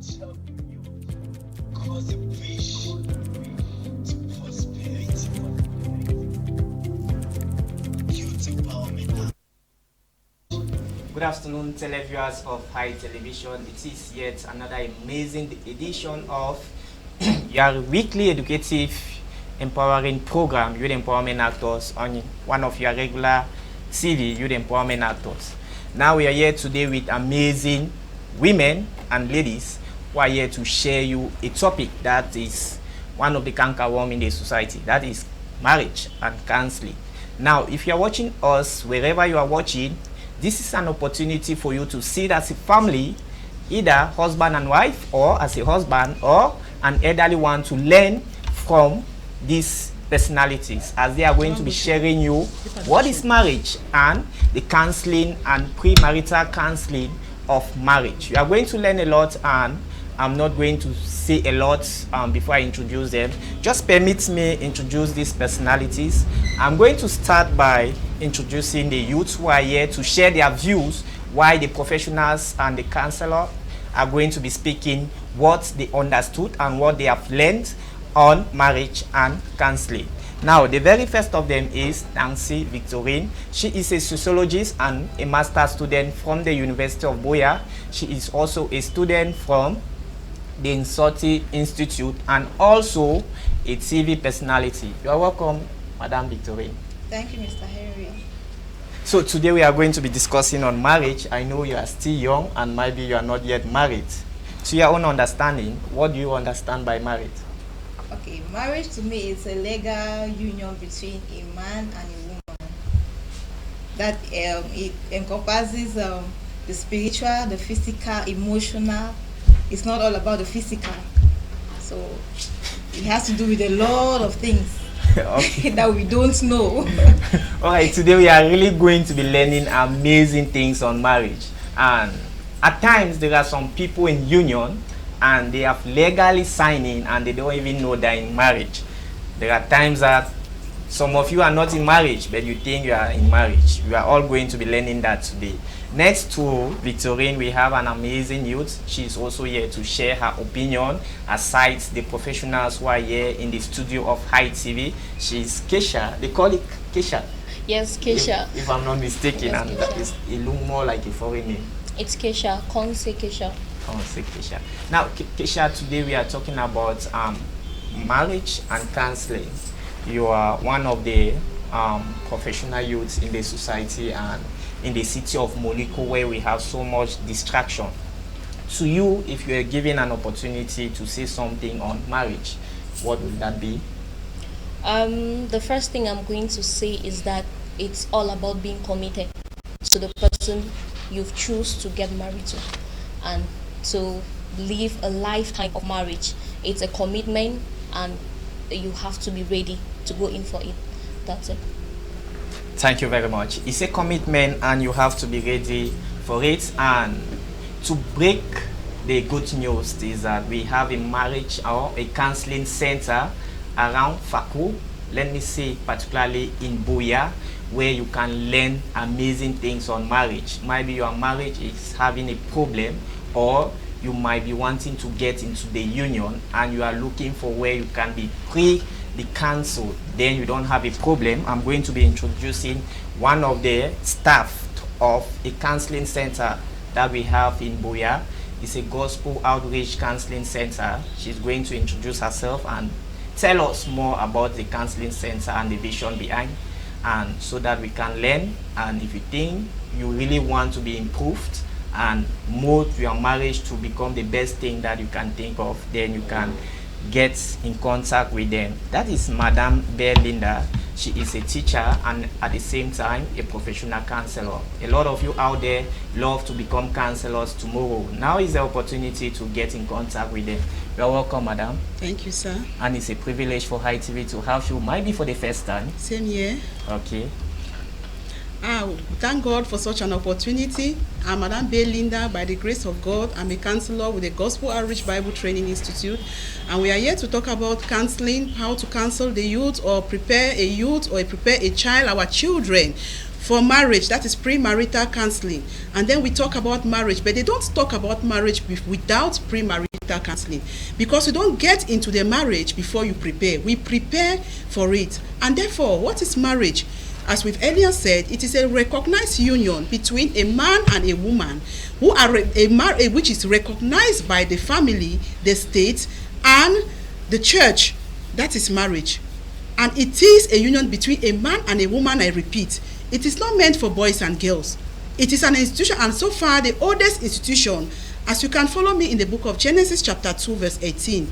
Good afternoon, televiewers of High Television. It is yet another amazing edition of your weekly educative empowering program, Youth Empowerment Actors, on one of your regular TV, Youth Empowerment Actors. Now we are here today with amazing women and ladies who are here to share you a topic that is one of the cankerworm in the society, that is marriage and counseling. Now, if you are watching us, wherever you are watching, this is an opportunity for you to sit as a family, either husband and wife, or as a husband or an elderly one, to learn from these personalities, as they are going to be sharing you what is marriage and the counseling and premarital counseling of marriage. You are going to learn a lot, and I'm not going to say a lot before I introduce them. Just permit me introduce these personalities. I'm going to start by introducing the youths who are here to share their views, while the professionals and the counselor are going to be speaking what they understood and what they have learned on marriage and counseling. Now, the very first of them is Nancy Victorine. She is a sociologist and a master's student from the University of Buea. She is also a student from the Insorti Institute and also a TV personality. You are welcome, Madam Victorine. Thank you, Mr. Henry. So today we are going to be discussing on marriage. I know you are still young and maybe you are not yet married. To your own understanding, what do you understand by marriage? Okay, marriage to me is a legal union between a man and a woman. That it encompasses the spiritual, the physical, emotional. It's not all about the physical. So it has to do with a lot of things that we don't know. Alright, today we are really going to be learning amazing things on marriage. And at times there are some people in union and they have legally signing and they don't even know they're in marriage. There are times that some of you are not in marriage, but you think you are in marriage. We are all going to be learning that today. Next to Victorine, we have an amazing youth. She is also here to share her opinion aside the professionals who are here in the studio of High TV. She is Keisha. They call it Keisha. Yes, Keisha. If I'm not mistaken, Yes, and Keisha. it looks more like a foreign name. It's Keisha. Konse Keisha. Keisha. Now, Keisha, today we are talking about marriage and counseling. You are one of the professional youths in the society and in the city of Moliko, where we have so much distraction. To you, if you are given an opportunity to say something on marriage, what would that be? The first thing I'm going to say is that it's all about being committed to the person you've choose to get married to, and to live a lifetime of marriage. It's a commitment, and you have to be ready to go in for it. That's it. Thank you very much. It's a commitment and you have to be ready for it. And to break the good news is that we have a marriage or a counseling center around Faku, let me say particularly in Buea, where you can learn amazing things on marriage. Maybe your marriage is having a problem, or you might be wanting to get into the union and you are looking for where you can be the council, then you don't have a problem. I'm going to be introducing one of the staff of a counseling center that we have in Buea. It's a gospel outreach counseling center. She's going to introduce herself and tell us more about the counseling center and the vision behind, and so that we can learn. And if you think you really want to be improved and mold your marriage to become the best thing that you can think of, then you can get in contact with them. That is Madam Belinda. She is a teacher and at the same time a professional counselor. A lot of you out there love to become counselors tomorrow. Now is the opportunity to get in contact with them. You are welcome, Madam. Thank you, sir. And it's a privilege for High TV to have you, maybe for the first time. Same here. Okay. Thank God for such an opportunity. I'm Madam Belinda. By the grace of God, I'm a counselor with the Gospel Outreach Bible Training Institute, and we are here to talk about counseling, how to counsel the youth or prepare a youth or prepare a child, our children, for marriage, that is premarital counseling. And then we talk about marriage, but they don't talk about marriage without premarital counseling, because you don't get into the marriage before you prepare. We prepare for it. And therefore, what is marriage? As we've earlier said, it is a recognized union between a man and a woman who are which is recognized by the family, the state, and the church. That is marriage. And it is a union between a man and a woman, I repeat. It is not meant for boys and girls. It is an institution, and so far the oldest institution, as you can follow me in the book of Genesis chapter 2 verse 18,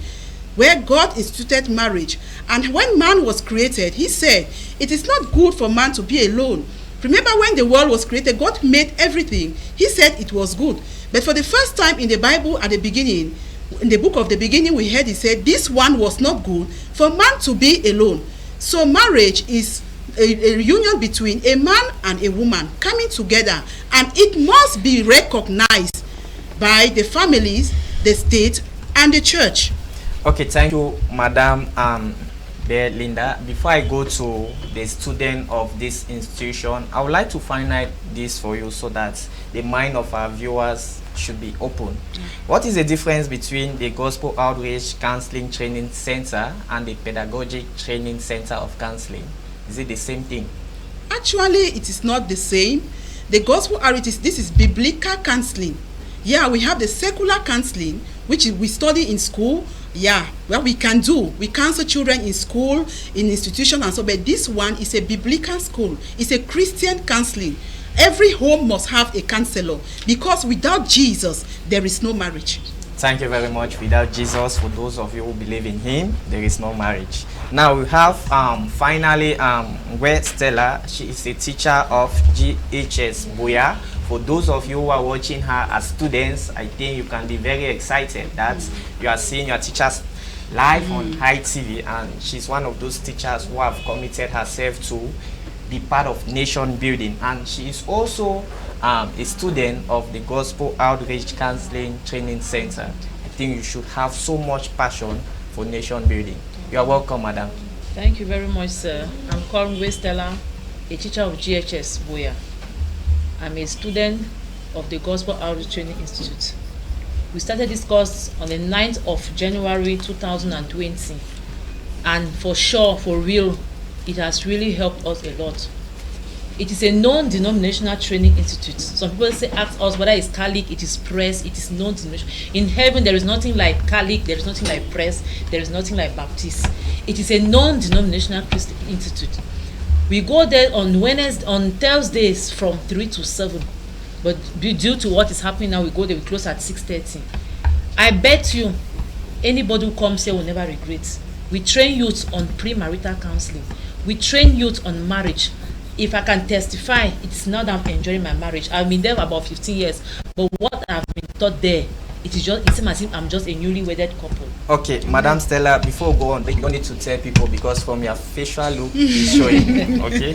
where God instituted marriage. And when man was created, he said, it is not good for man to be alone. Remember, when the world was created, God made everything. He said it was good. But for the first time in the Bible, at the beginning, in the book of the beginning, we heard it said, this one was not good for man to be alone. So marriage is a union between a man and a woman coming together, and it must be recognized by the families, the state, and the church. Okay, thank you, Madam Belinda. Before I go to the student of this institution, I would like to find out this for you so that the mind of our viewers should be open. What is the difference between the Gospel Outreach Counseling Training Center and the Pedagogic Training Center of Counseling? Is it the same thing? Actually, it is not the same. The Gospel Outreach, this is biblical counseling. Yeah, we have the secular counseling, which we study in school. Yeah, well, we can do. We counsel children in school, in institution, and so. But this one is a biblical school. It's a Christian counseling. Every home must have a counselor, because without Jesus, there is no marriage. Thank you very much. Without Jesus, for those of you who believe in him, there is no marriage. Now we have finally where Stella, she is a teacher of GHS Buea. For those of you who are watching her as students, I think you can be very excited that you are seeing your teachers live on High TV, and she's one of those teachers who have committed herself to be part of nation building, and she is also a student of the Gospel Outreach Counseling Training Center. I think you should have so much passion for nation building. You are welcome, madam. Thank you very much, sir. I'm called Stella, a teacher of GHS Buea. I'm a student of the Gospel Outreach Training Institute. We started this course on the 9th of January 2020, and for sure, for real, it has really helped us a lot. It is a non-denominational training institute. Some people ask us whether it's Catholic, it is Press, it is non-denominational. In heaven, there is nothing like Catholic, there is nothing like Press, there is nothing like Baptist. It is a non-denominational Christian institute. We go there on Thursdays from 3 to 7. But due to what is happening now, we go there, we close at 6:30. I bet you, anybody who comes here will never regret. We train youth on premarital counseling. We train youth on marriage. If I can testify, it's now that I'm enjoying my marriage. I've been there for about 15 years. But what I've been taught there, it seems as if I'm just a newly wedded couple. Okay, Madam Stella, before we go on, you don't need to tell people, because from your facial look, it's showing. Okay?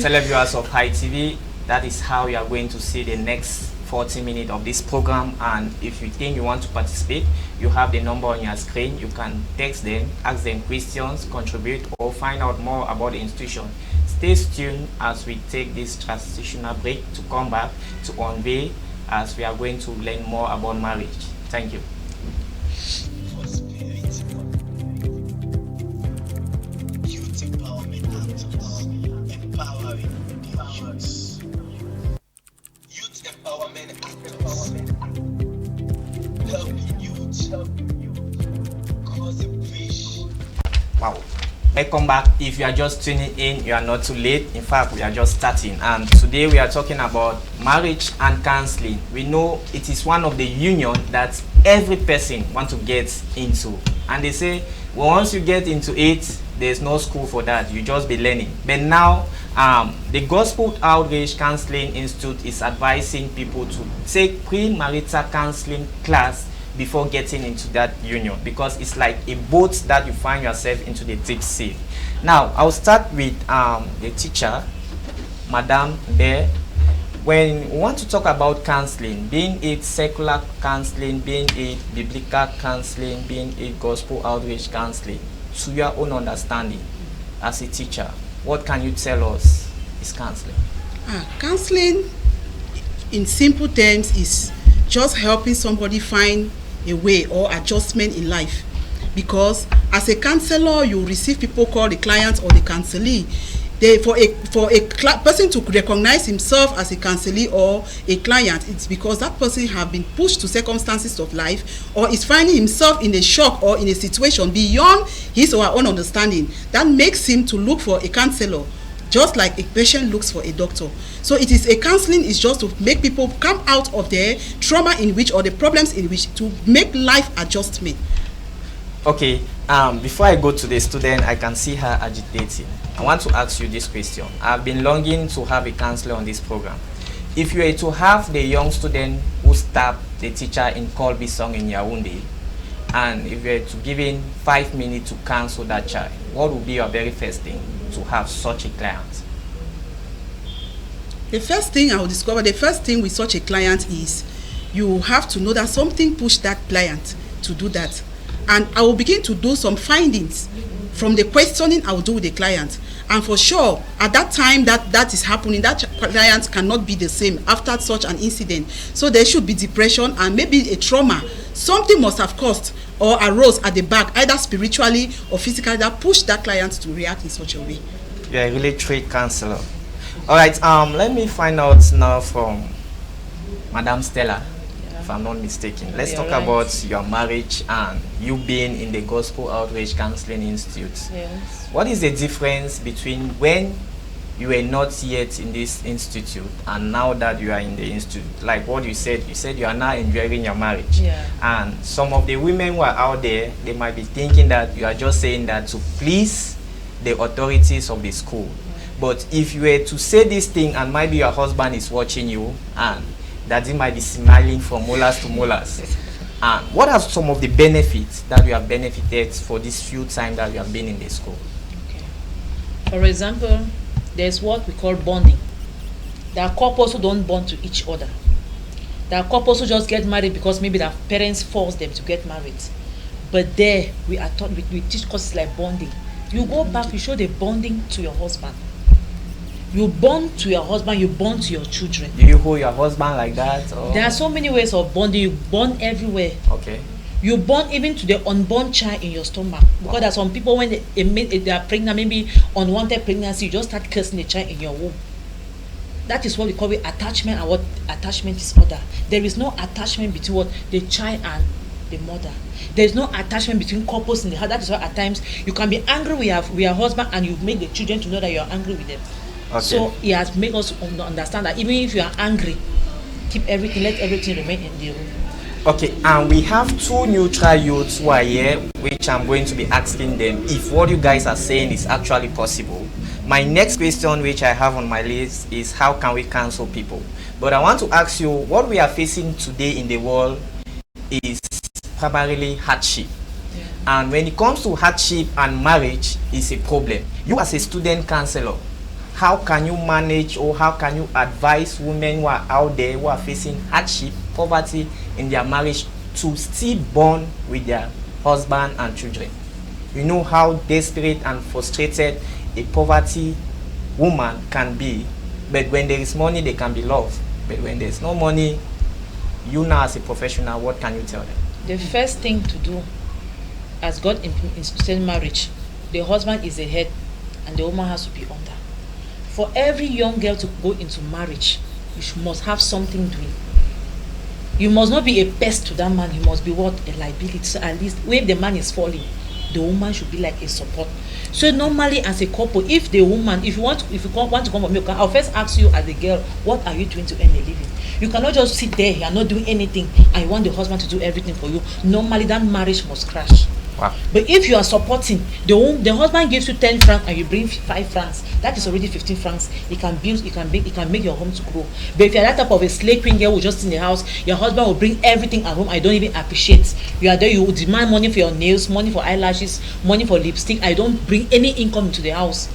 Televiewers of High TV, that is how you are going to see the next 40 minutes of this program. And if you think you want to participate, you have the number on your screen. You can text them, ask them questions, contribute, or find out more about the institution. Stay tuned as we take this transitional break to come back to unveil, as we are going to learn more about marriage. Thank you. Wow. Welcome back. If you are just tuning in, you are not too late. In fact, we are just starting, and today we are talking about marriage and counseling. We know it is one of the union that every person wants to get into, and they say, well, once you get into it, there's no school for that, you just be learning. But now the Gospel Outreach Counseling Institute is advising people to take premarital counseling class before getting into that union, because it's like a boat that you find yourself into the deep sea. Now, I'll start with the teacher, Madam Bear. When we want to talk about counseling, being it secular counseling, being it biblical counseling, being it gospel outreach counseling, to your own understanding as a teacher, what can you tell us is counseling? Counseling, in simple terms, is just helping somebody find a way or adjustment in life. Because as a counselor, you receive people called the client or the counselee. For a person to recognize himself as a counselee or a client, it's because that person have been pushed to circumstances of life, or is finding himself in a shock or in a situation beyond his or her own understanding. That makes him to look for a counselor, just like a patient looks for a doctor. So it is a counseling is just to make people come out of their trauma in which, or the problems in which, to make life adjustment. Okay, before I go to the student, I can see her agitating. I want to ask you this question. I've been longing to have a counselor on this program. If you were to have the young student who stabbed the teacher in Colby Song in Yaoundé, and if you were to give in 5 minutes to counsel that child, what would be your very first thing to have such a client? The first thing I will discover, the first thing with such a client is you have to know that something pushed that client to do that. And I will begin to do some findings from the questioning I will do with the client. And for sure, at that time that is happening, that client cannot be the same after such an incident. So there should be depression and maybe a trauma. Something must have caused or arose at the back, either spiritually or physically, that pushed that client to react in such a way. You're a really trained counselor. All right, let me find out now from Madam Stella, if I'm not mistaken. Let's talk about your marriage and you being in the Gospel Outreach Counseling Institute. Yes. What is the difference between when you were not yet in this institute and now that you are in the institute? Like what you said you are now enjoying your marriage. Yeah. And some of the women who are out there, they might be thinking that you are just saying that to please the authorities of the school. But if you were to say this thing and maybe your husband is watching you and that he might be smiling from molars to molars, and what are some of the benefits that you have benefited for this few time that you have been in the school? Okay. For example, there's what we call bonding. There are couples who don't bond to each other. There are couples who just get married because maybe their parents forced them to get married. But there we are taught, we teach courses like bonding. You go back, you show the bonding to your husband. You bond to your husband, you bond to your children. Do you hold your husband like that? Or? There are so many ways of bonding. You bond everywhere. Okay. You bond even to the unborn child in your stomach. Because there are some people when they are pregnant, maybe unwanted pregnancy, you just start cursing the child in your womb. That is what we call it attachment, and what attachment is other. There is no attachment between what the child and the mother. There is no attachment between couples in the house. That is why at times you can be angry with your husband and you make the children to know that you are angry with them. Okay. So he has made us understand that even if you are angry, keep everything, let everything remain in the room. Okay, and we have two neutral youths who are here, which I'm going to be asking them if what you guys are saying is actually possible. My next question, which I have on my list, is how can we counsel people? But I want to ask you, what we are facing today in the world is primarily hardship. Yeah. And when it comes to hardship and marriage, is a problem. You as a student counselor, how can you manage or how can you advise women who are out there who are facing hardship, poverty in their marriage to still bond with their husband and children? You know how desperate and frustrated a poverty woman can be, but when there is money, they can be loved. But when there's no money, you now as a professional, what can you tell them? The first thing to do, as God instituted marriage, the husband is the head and the woman has to be under. For every young girl to go into marriage, you must have something doing. You must not be a pest to that man. You must be what? A liability. So at least when the man is falling, the woman should be like a support. So normally as a couple, if the woman, if you want to come for me, I'll first ask you as a girl, what are you doing to earn a living? You cannot just sit there, you are not doing anything, and you want the husband to do everything for you. Normally that marriage must crash. Wow. But if you are supporting, the husband gives you 10 francs and you bring 5 francs, that is already 15 francs. It can build, it can make your home to grow. But if you are that type of a slave queen girl who just in the house, your husband will bring everything at home. I don't even appreciate. You are there, you will demand money for your nails, money for eyelashes, money for lipstick. I don't bring any income into the house.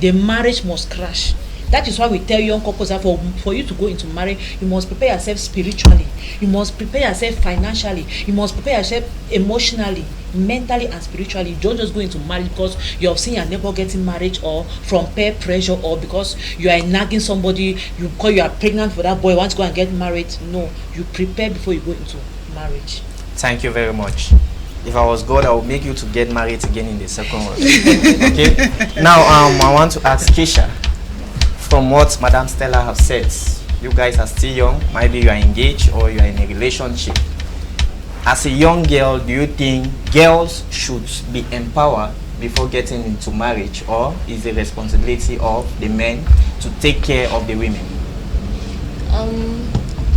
The marriage must crash. That is why we tell young couples that for you to go into marriage, you must prepare yourself spiritually. You must prepare yourself financially. You must prepare yourself emotionally. mentally and spiritually. Don't just go into marriage because you have seen your neighbor getting married, or from peer pressure, or because you are nagging somebody, because you are pregnant for that boy, want to go and get married. No, you prepare before you go into marriage. Thank you very much. If I was God, I would make you to get married again in the second one. Okay. Now, I want to ask Keisha. From what Madam Stella have said, you guys are still young. Maybe you are engaged or you are in a relationship. As a young girl, do you think girls should be empowered before getting into marriage, or is the responsibility of the men to take care of the women?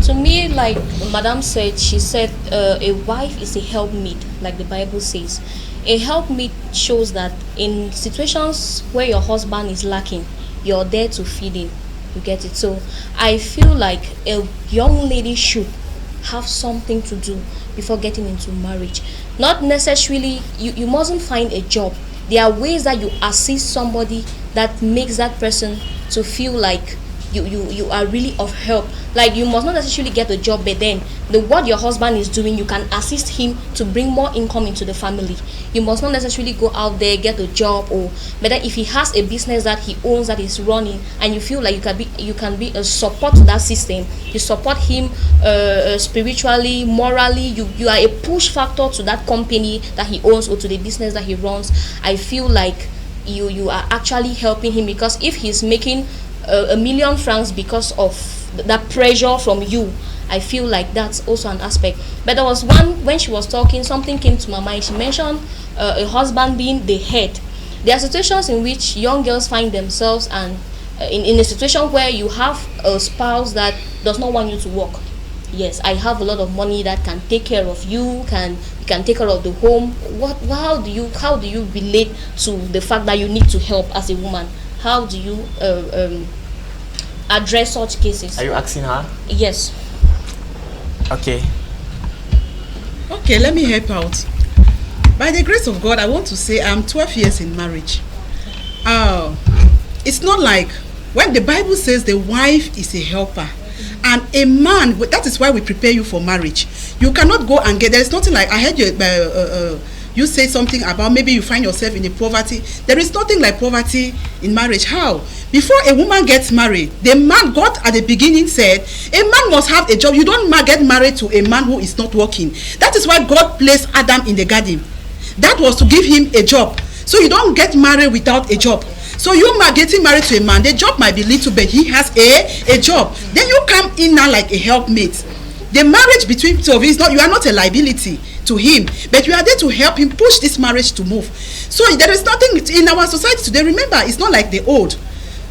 To me, like Madam said, she said a wife is a helpmeet, like the Bible says. A helpmeet shows that in situations where your husband is lacking, you're there to feed him. You get it? So I feel like a young lady should have something to do before getting into marriage. Not necessarily, you mustn't find a job. There are ways that you assist somebody that makes that person to feel like you are really of help. Like, you must not necessarily get a job, but then what your husband is doing, you can assist him to bring more income into the family. You must not necessarily go out there, get a job, or but then if he has a business that he owns, that is running, and you feel like you can be a support to that system, you support him spiritually, morally, you are a push factor to that company that he owns or to the business that he runs. I feel like you are actually helping him, because if he's making $1 million francs because of that pressure from you, I feel like that's also an aspect. But there was one, when she was talking, something came to my mind. She mentioned a husband being the head. There are situations in which young girls find themselves and in a situation where you have a spouse that does not want you to work. Yes, I have a lot of money that can take care of you, can take care of the home. How do you relate to the fact that you need to help as a woman? How do you address such cases? Are you asking her? Yes. Okay. Okay, let me help out. By the grace of God, I want to say I'm 12 years in marriage. It's not like when the Bible says the wife is a helper and a man, that is why we prepare you for marriage. You cannot go and get, there is nothing like, I heard you say something about maybe you find yourself in a poverty. There is nothing like poverty in marriage. How? Before a woman gets married, the man, God at the beginning said, a man must have a job. You don't get married to a man who is not working. That is why God placed Adam in the garden. That was to give him a job. So you don't get married without a job. So you are getting married to a man, the job might be little, but he has a job. Then you come in now like a helpmate. The marriage between two of you is not, you are not a liability to him, but you are there to help him push this marriage to move. So there is nothing in our society today. Remember, it's not like the old.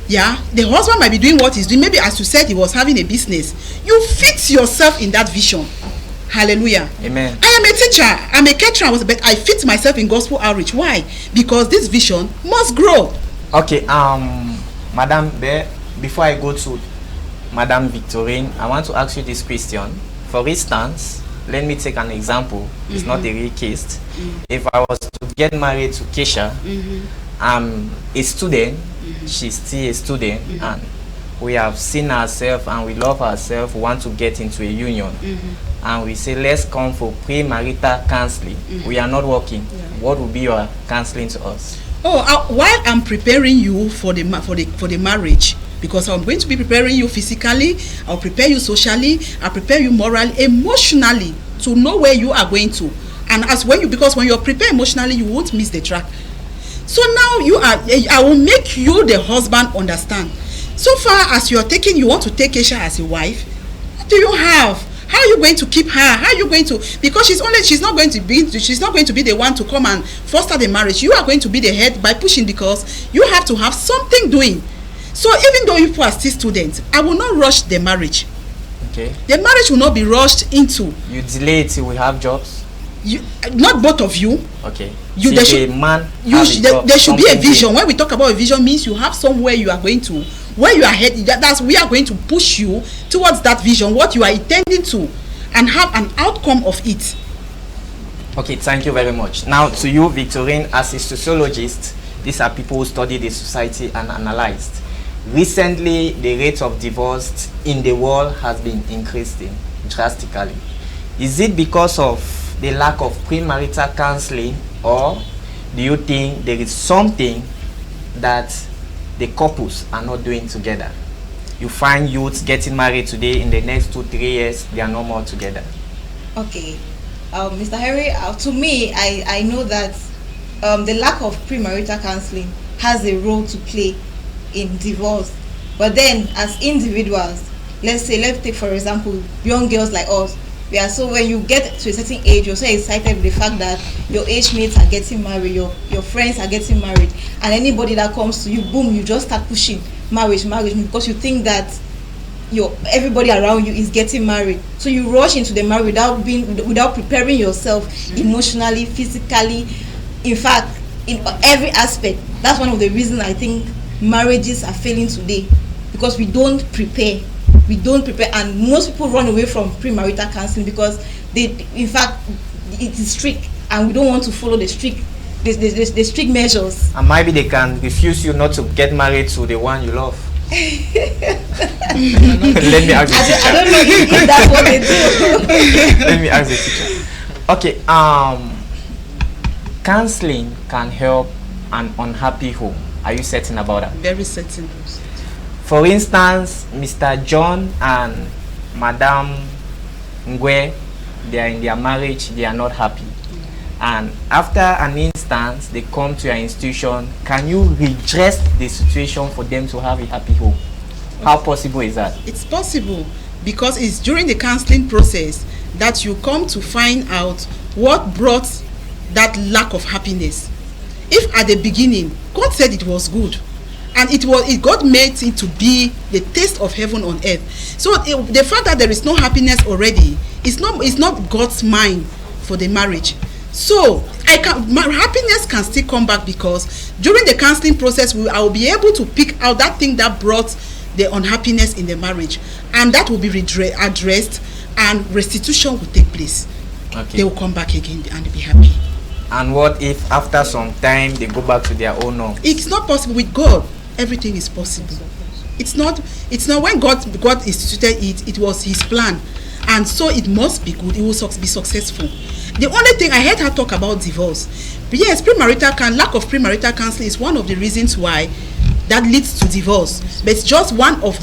Yeah, the husband might be doing what he's doing. Maybe as you said, he was having a business. You fit yourself in that vision. Hallelujah. Amen. I am a teacher. I'm a caterer, but I fit myself in gospel outreach. Why? Because this vision must grow. Okay, Madam Bear, before I go to Madam Victorine, I want to ask you this question. For instance, let me take an example. It's not a real case. If I was to get married to Keisha, I'm a student, she's still a student, and we have seen ourselves and we love ourselves, we want to get into a union. And we say, let's come for premarital counseling. We are not working. What would be your counseling to us? While I'm preparing you for the marriage, because I'm going to be preparing you physically, I'll prepare you socially, I'll prepare you morally, emotionally, to know where you are going to. And because when you're prepared emotionally, you won't miss the track. So now I will make you, the husband, understand. So far as you want to take Keisha as a wife, what do you have? How are you going to keep her? How are you going to? Because she's not going to be the one to come and foster the marriage. You are going to be the head by pushing, because you have to have something doing. So even though you are still students, I will not rush the marriage. Okay. The marriage will not be rushed into. You delay it till we have jobs. Not both of you. Okay. There should be a vision. When we talk about a vision, means you have somewhere you are going to, where you are headed. We are going to push you towards that vision, what you are intending to, and have an outcome of it. Okay, thank you very much. Now to you, Victorine, as a sociologist, these are people who study the society and analyzed. Recently, the rate of divorce in the world has been increasing drastically. Is it because of the lack of premarital counseling, or do you think there is something that the couples are not doing together? You find youths getting married today, in the next 2-3 years they are no more together. Okay, Mr. Harry, to me, I know that the lack of premarital counseling has a role to play in divorce. But then, as individuals, let's take for example young girls like us. We are so, when you get to a certain age, you're so excited with the fact that your age mates are getting married, your friends are getting married, and anybody that comes to you, boom, you just start pushing marriage, because you think that everybody around you is getting married. So you rush into the marriage without preparing yourself emotionally, physically, in fact, in every aspect. That's one of the reasons I think marriages are failing today, because we don't prepare, and most people run away from premarital counseling because in fact it is strict, and we don't want to follow the strict measures. And maybe they can refuse you not to get married to the one you love. Let me ask the teacher. I don't know if that's what they do. Let me ask the teacher. Okay, counseling can help an unhappy home. Are you certain about that? Very certain. For instance, Mr. John and Madam Ngwe, they are in their marriage, they are not happy. And after an instance, they come to your institution. Can you redress the situation for them to have a happy home? How possible is that? It's possible, because it's during the counseling process that you come to find out what brought that lack of happiness. If at the beginning God said it was good, and God made it to be the taste of heaven on earth, so the fact that there is no happiness already is not God's mind for the marriage. So happiness can still come back, because during the counseling process I will be able to pick out that thing that brought the unhappiness in the marriage, and that will be addressed, and restitution will take place. Okay. They will come back again and be happy. And what if after some time they go back to their own home? It's not possible. With God, everything is possible. It's not when God instituted it was his plan, and so it must be good. It will be successful. The only thing, I heard her talk about divorce, but yes, lack of premarital counseling is one of the reasons why that leads to divorce. But it's just one of,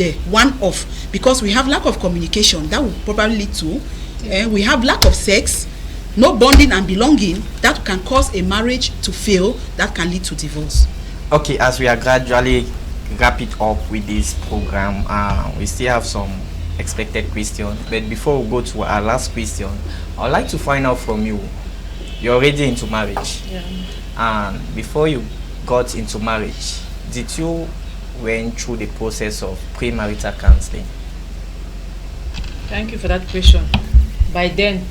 because we have lack of communication that will probably lead to, we have lack of sex, no bonding and belonging, that can cause a marriage to fail, that can lead to divorce. Okay, as we are gradually wrap it up with this program, we still have some expected questions, but before we go to our last question, I would like to find out from you. You're already into marriage, and before you got into marriage, did you went through the process of premarital counseling? Thank you for that question. By then,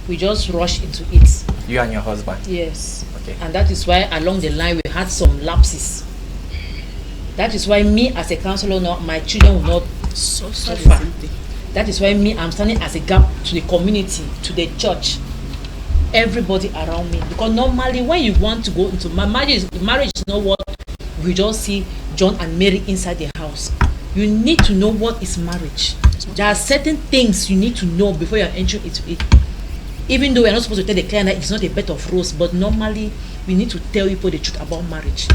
we just rushed into it. You and your husband? Yes. Okay. And that is why along the line we had some lapses. That is why me as a counselor, my children will not suffer. That is why I'm standing as a gap to the community, to the church, everybody around me. Because normally when you want to go into marriage is not what we just see John and Mary inside the house. You need to know what is marriage. There are certain things you need to know before you are entering into it. Even though we are not supposed to tell the client that it's not a bed of roses, but normally we need to tell people the truth about marriage.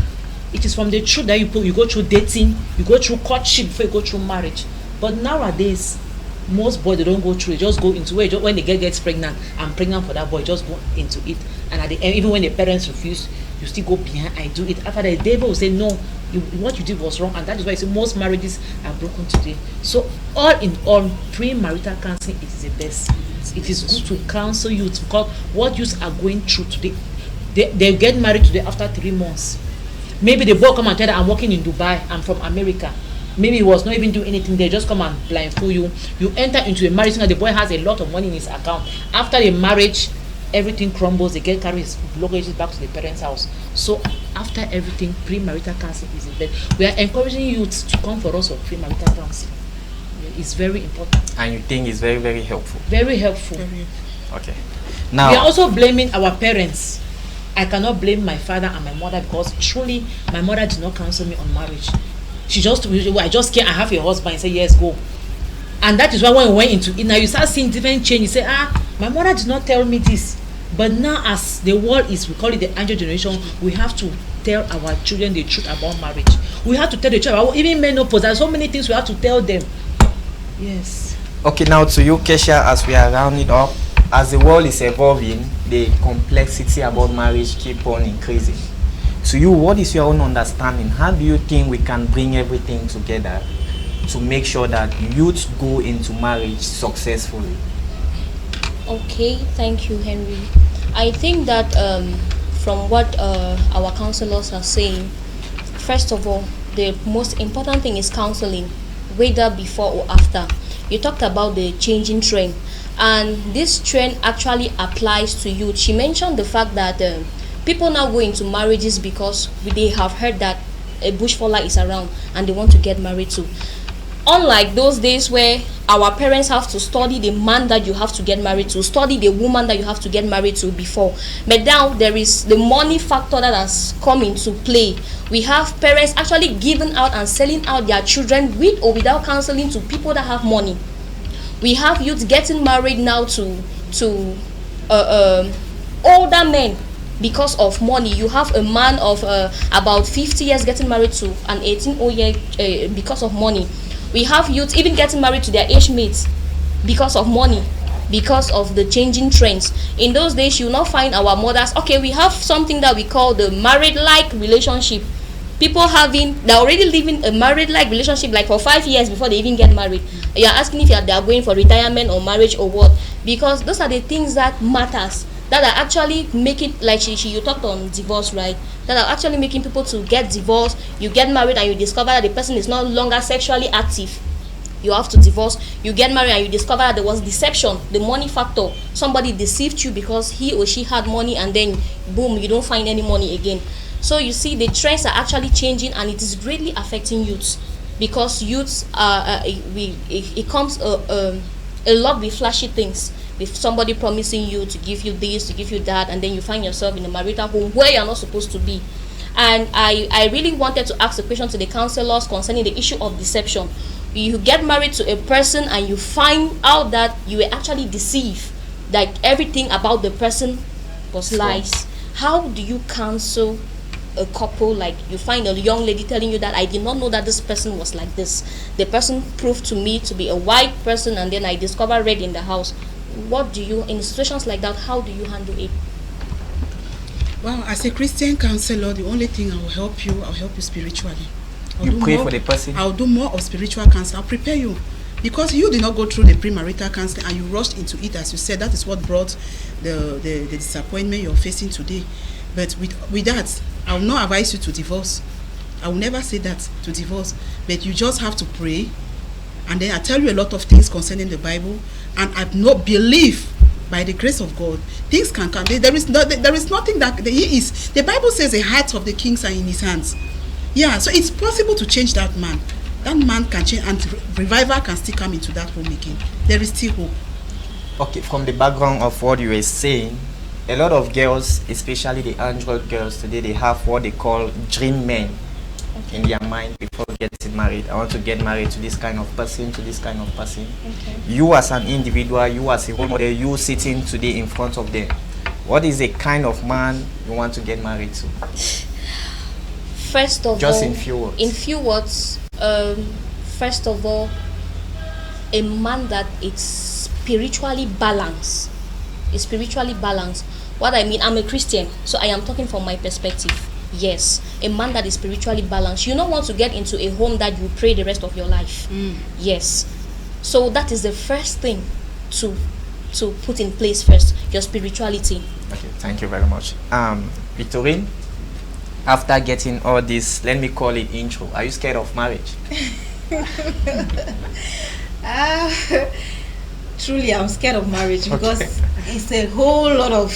It is from the truth that you go through dating, you go through courtship before you go through marriage. But nowadays, most boys, they don't go through it, just go into it. When the girl gets pregnant, I'm pregnant for that boy, just go into it. And at the end, even when the parents refuse, you still go behind, I do it. After the devil will say, no, what you did was wrong. And that is why I say most marriages are broken today. So all in all, premarital counseling is the best. It is good to counsel youth, because what youths are going through today, they get married today after 3 months. Maybe the boy come and tell that I'm working in Dubai, I'm from America. Maybe he was not even doing anything, they just come and blindfold you. You enter into a marriage and the boy has a lot of money in his account. After the marriage, everything crumbles, they get carry his luggages back to the parents' house. So after everything, premarital counseling is the best. We are encouraging youths to come for us for premarital counseling. It's very important. And you think it's very, very helpful? Very helpful. Okay. Now, we are also blaming our parents. I cannot blame my father and my mother, because truly my mother did not counsel me on marriage. I just came, I have a husband, and say yes, go. And that is why when we went into it, now you start seeing different change. You say, my mother did not tell me this. But now, as the world is, we call it the Android generation, we have to tell our children the truth about marriage. We have to tell the truth about even menopause. There are so many things we have to tell them. Yes. Okay, now to you, Kesha, as we are rounding up, as the world is evolving, the complexity about marriage keep on increasing. To you, what is your own understanding? How do you think we can bring everything together to make sure that youth go into marriage successfully? Okay, thank you, Henry. I think that from what our counselors are saying, first of all, the most important thing is counseling, whether before or after. You talked about the changing trend, and this trend actually applies to youth. She mentioned the fact that people now go into marriages because they have heard that a bushfaller is around and they want to get married to. Unlike those days where our parents have to study the man that you have to get married to, study the woman that you have to get married to before. But now there is the money factor that has come into play. We have parents actually giving out and selling out their children with or without counseling to people that have money. We have youth getting married now to older men because of money. You have a man of about 50 years getting married to an 18-year-old because of money. We have youth even getting married to their age mates because of money, because of the changing trends. In those days, you will not find our mothers. Okay, we have something that we call the married-like relationship. People they're already living a married-like relationship like for 5 years before they even get married. You're asking if they are going for retirement or marriage or what, because those are the things that matters, that are actually making, like you talked on divorce, right? That are actually making people to get divorced. You get married and you discover that the person is no longer sexually active. You have to divorce. You get married and you discover that there was deception, the money factor. Somebody deceived you because he or she had money, and then boom, you don't find any money again. So you see, the trends are actually changing, and it is greatly affecting youths, because youths it comes a lot with flashy things. With somebody promising you to give you this, to give you that, and then you find yourself in a marital home where you're not supposed to be. And I really wanted to ask a question to the counselors concerning the issue of deception. You get married to a person and you find out that you were actually deceived, that everything about the person was lies. How do you counsel a couple? Like, you find a young lady telling you that I did not know that this person was like this. The person proved to me to be a white person, and then I discovered red in the house. What do you, in situations like that, how do you handle it? Well, as a Christian counselor, the only thing I'll help you spiritually. You pray for the person? I'll do more of spiritual counseling. I'll prepare you. Because you did not go through the premarital counseling and you rushed into it, as you said. That is what brought the disappointment you're facing today. But with that, I will not advise you to divorce. I will never say that, to divorce. But you just have to pray. And then I tell you a lot of things concerning the Bible. And I not believe, by the grace of God, things can come. There is nothing that he is. The Bible says the hearts of the kings are in his hands. Yeah, so it's possible to change that man. That man can change, and revival can still come into that home again. There is still hope. Okay, from the background of what you were saying, a lot of girls, especially the Android girls today, they have what they call dream men in their mind before getting married. I want to get married to this kind of person, to this kind of person. Okay. You as an individual, you as a role model, you sitting today in front of them, what is the kind of man you want to get married to? First of just all, in few words. In few words, first of all, a man that is spiritually balanced. Is spiritually balanced. What I mean, I'm a Christian, so I am talking from my perspective. Yes, a man that is spiritually balanced. You don't want to get into a home that you pray the rest of your life. Yes, so that is the first thing to put in place first, your spirituality. Okay, thank you very much. Victorine, after getting all this, let me call it intro, are you scared of marriage? Truly, I'm scared of marriage because it's a whole lot of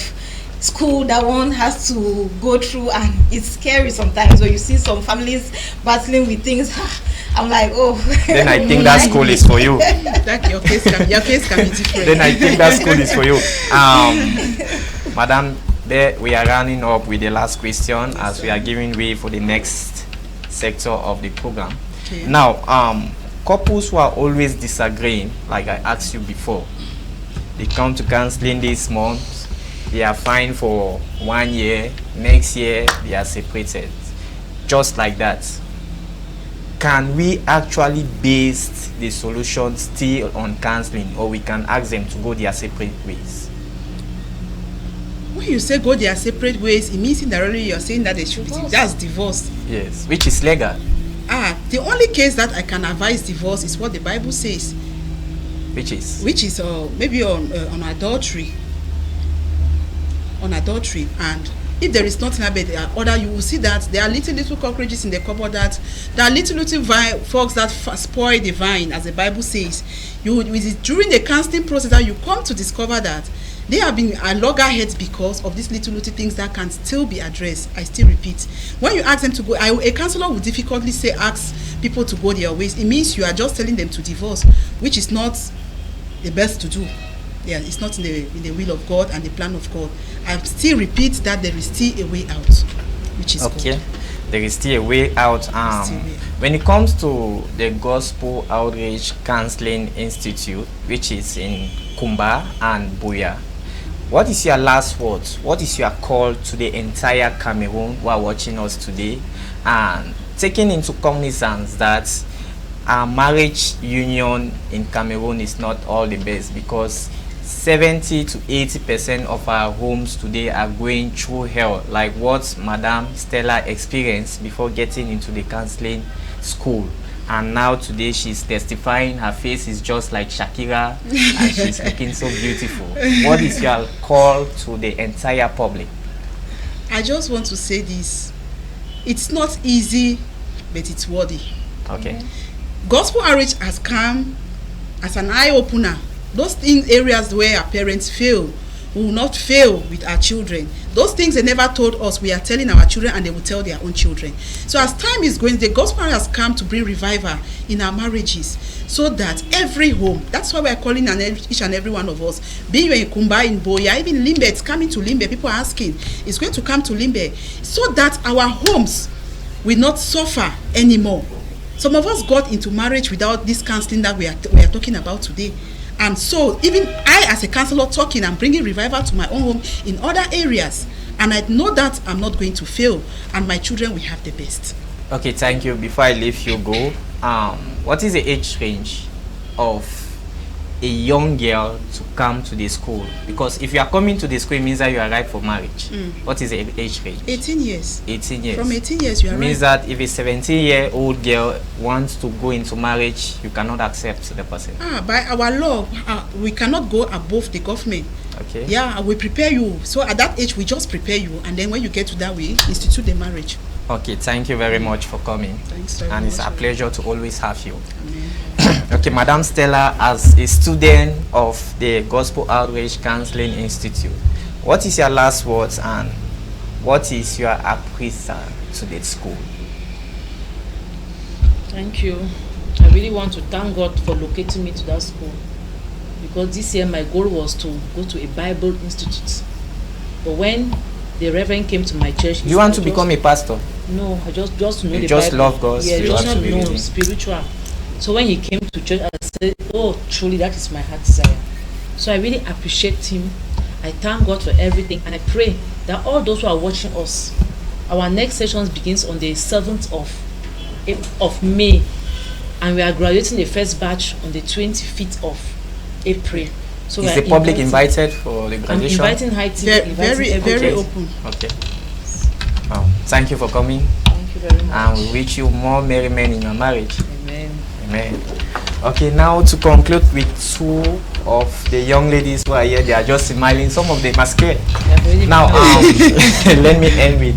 school that one has to go through, and it's scary sometimes when you see some families battling with things. I'm like, oh. Then I think that school is for you. That your case can be different. Then I think that school is for you. Madam, there we are running up with the last question as we are giving way for the next sector of the program. Okay. Now, couples who are always disagreeing, like I asked you before, they come to counseling this month, they are fine for 1 year, next year they are separated. Just like that. Can we actually base the solution still on counseling, or we can ask them to go their separate ways? When you say go their separate ways, it means indirectly you're saying that they should be that's divorce. Yes, which is legal. The only case that I can advise divorce is what the Bible says, Which is? Maybe on adultery. On adultery, and if there is nothing about the other, you will see that there are little cockroaches in the cupboard, that there are little frogs that spoil the vine, as the Bible says. During the counseling process that you come to discover that they have been a loggerheads because of these little things that can still be addressed. I still repeat, when you ask them to go, a counselor will difficultly say ask people to go their ways. It means you are just telling them to divorce, which is not the best to do. Yeah, it's not in the will of God and the plan of God. I still repeat that there is still a way out, which is okay. God. There is still a way out. When it comes to the Gospel Outreach Counseling Institute, which is in Kumba and Buea, what is your last words? What is your call to the entire Cameroon who are watching us today, and taking into cognizance that our marriage union in Cameroon is not all the best, because 70 to 80% of our homes today are going through hell, like what Madam Stella experienced before getting into the counseling school. And now today she's testifying, her face is just like Shakira and she's looking so beautiful. What is your call to the entire public? I just want to say this. It's not easy, but it's worthy. Okay. Gospel outreach has come as an eye-opener. Those areas where our parents fail, we will not fail with our children. Those things they never told us, we are telling our children, and they will tell their own children. So as time is going, the gospel has come to bring revival in our marriages, so that every home, that's why we are calling on each and every one of us, be you in Kumba, in Buea, even Limbe, it's coming to Limbe. People are asking, it's going to come to Limbe, so that our homes will not suffer anymore. Some of us got into marriage without this counseling that we are talking about today. And so even I, as a counselor, talking and bringing revival to my own home in other areas, and I know that I'm not going to fail, and my children will have the best. Okay, thank you. Before I leave you go, what is the age range of a young girl to come to the school? Because if you are coming to the school, it means that you are ripe for marriage. What is the age range? 18 years. 18 years. From 18 years, you are It means right. that if a 17-year-old girl wants to go into marriage, you cannot accept the person. By our law, we cannot go above the government. Okay. Yeah, we prepare you. So at that age, we just prepare you, and then when you get to that, we institute the marriage. Okay, thank you very much for coming. Thanks very And much. it's a pleasure to always have you. Amen. Okay, Madam Stella, as a student of the Gospel Outreach Counseling Institute, what is your last words and what is your appraisal to the school? Thank you. I really want to thank God for locating me to that school, because this year my goal was to go to a Bible institute. But when the reverend came to my church, Do you want to become a pastor? No, I just to know You the just Bible. love God Yeah, just not spiritually. know spiritual. So when he came to church, I said, "Oh, truly, that is my heart desire." So I really appreciate him. I thank God for everything, and I pray that all those who are watching us, our next session begins on the 7th of May, and we are graduating the first batch on the 25th of April. So Is we the are public invited for the I'm graduation? inviting High TV, Very, inviting very everybody. open. Okay. Thank you for coming, Thank you very much. and we wish you more merry men in your marriage. Amen. Amen. Okay, now to conclude with two of the young ladies who are here, they are just smiling. Some of them are scared. You have already Now, been- let me end with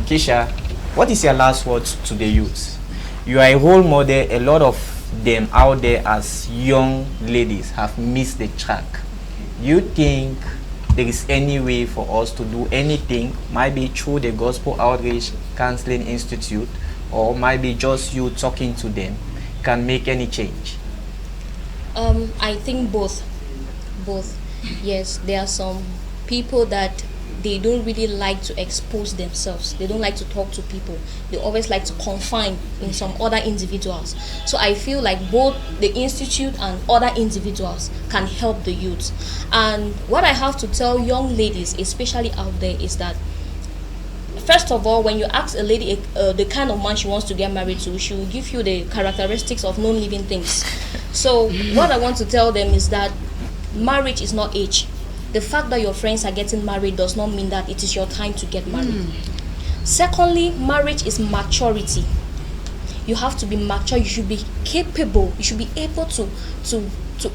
Keisha. What is your last words to the youth? You are a role model. A lot of them out there as young ladies have missed the track. You think there is any way for us to do anything, maybe through the Gospel Outreach Counseling Institute, or maybe just you talking to them can make any change? I think both. Yes, there are some people that they don't really like to expose themselves. They don't like to talk to people. They always like to confine in some other individuals. So I feel like both the institute and other individuals can help the youth. And what I have to tell young ladies, especially out there, is that first of all, when you ask a lady the kind of man she wants to get married to, she will give you the characteristics of non-living things. So what I want to tell them is that marriage is not age. The fact that your friends are getting married does not mean that it is your time to get married. Secondly, marriage is maturity. You have to be mature. You should be capable. You should be able to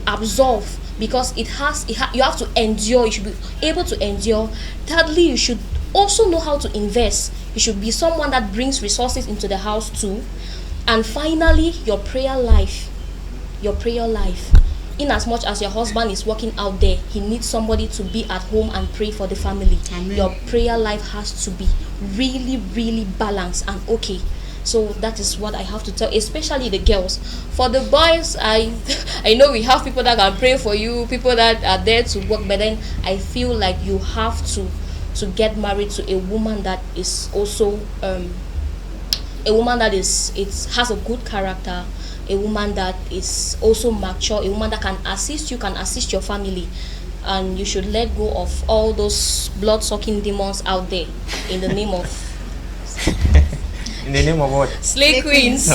absorb, because you have to endure. You should be able to endure. Thirdly, you should also know how to invest. You should be someone that brings resources into the house too. And finally, your prayer life. In as much as your husband is working out there, he needs somebody to be at home and pray for the family. Amen. Your prayer life has to be really, really balanced and okay. So that is what I have to tell, especially the girls. For the boys, I know we have people that can pray for you, people that are there to work, but then I feel like you have to get married to a woman that is also a woman that has a good character, a woman that is also mature, a woman that can assist you, can assist your family. And you should let go of all those blood-sucking demons out there in the name of In the name of what? slay queens.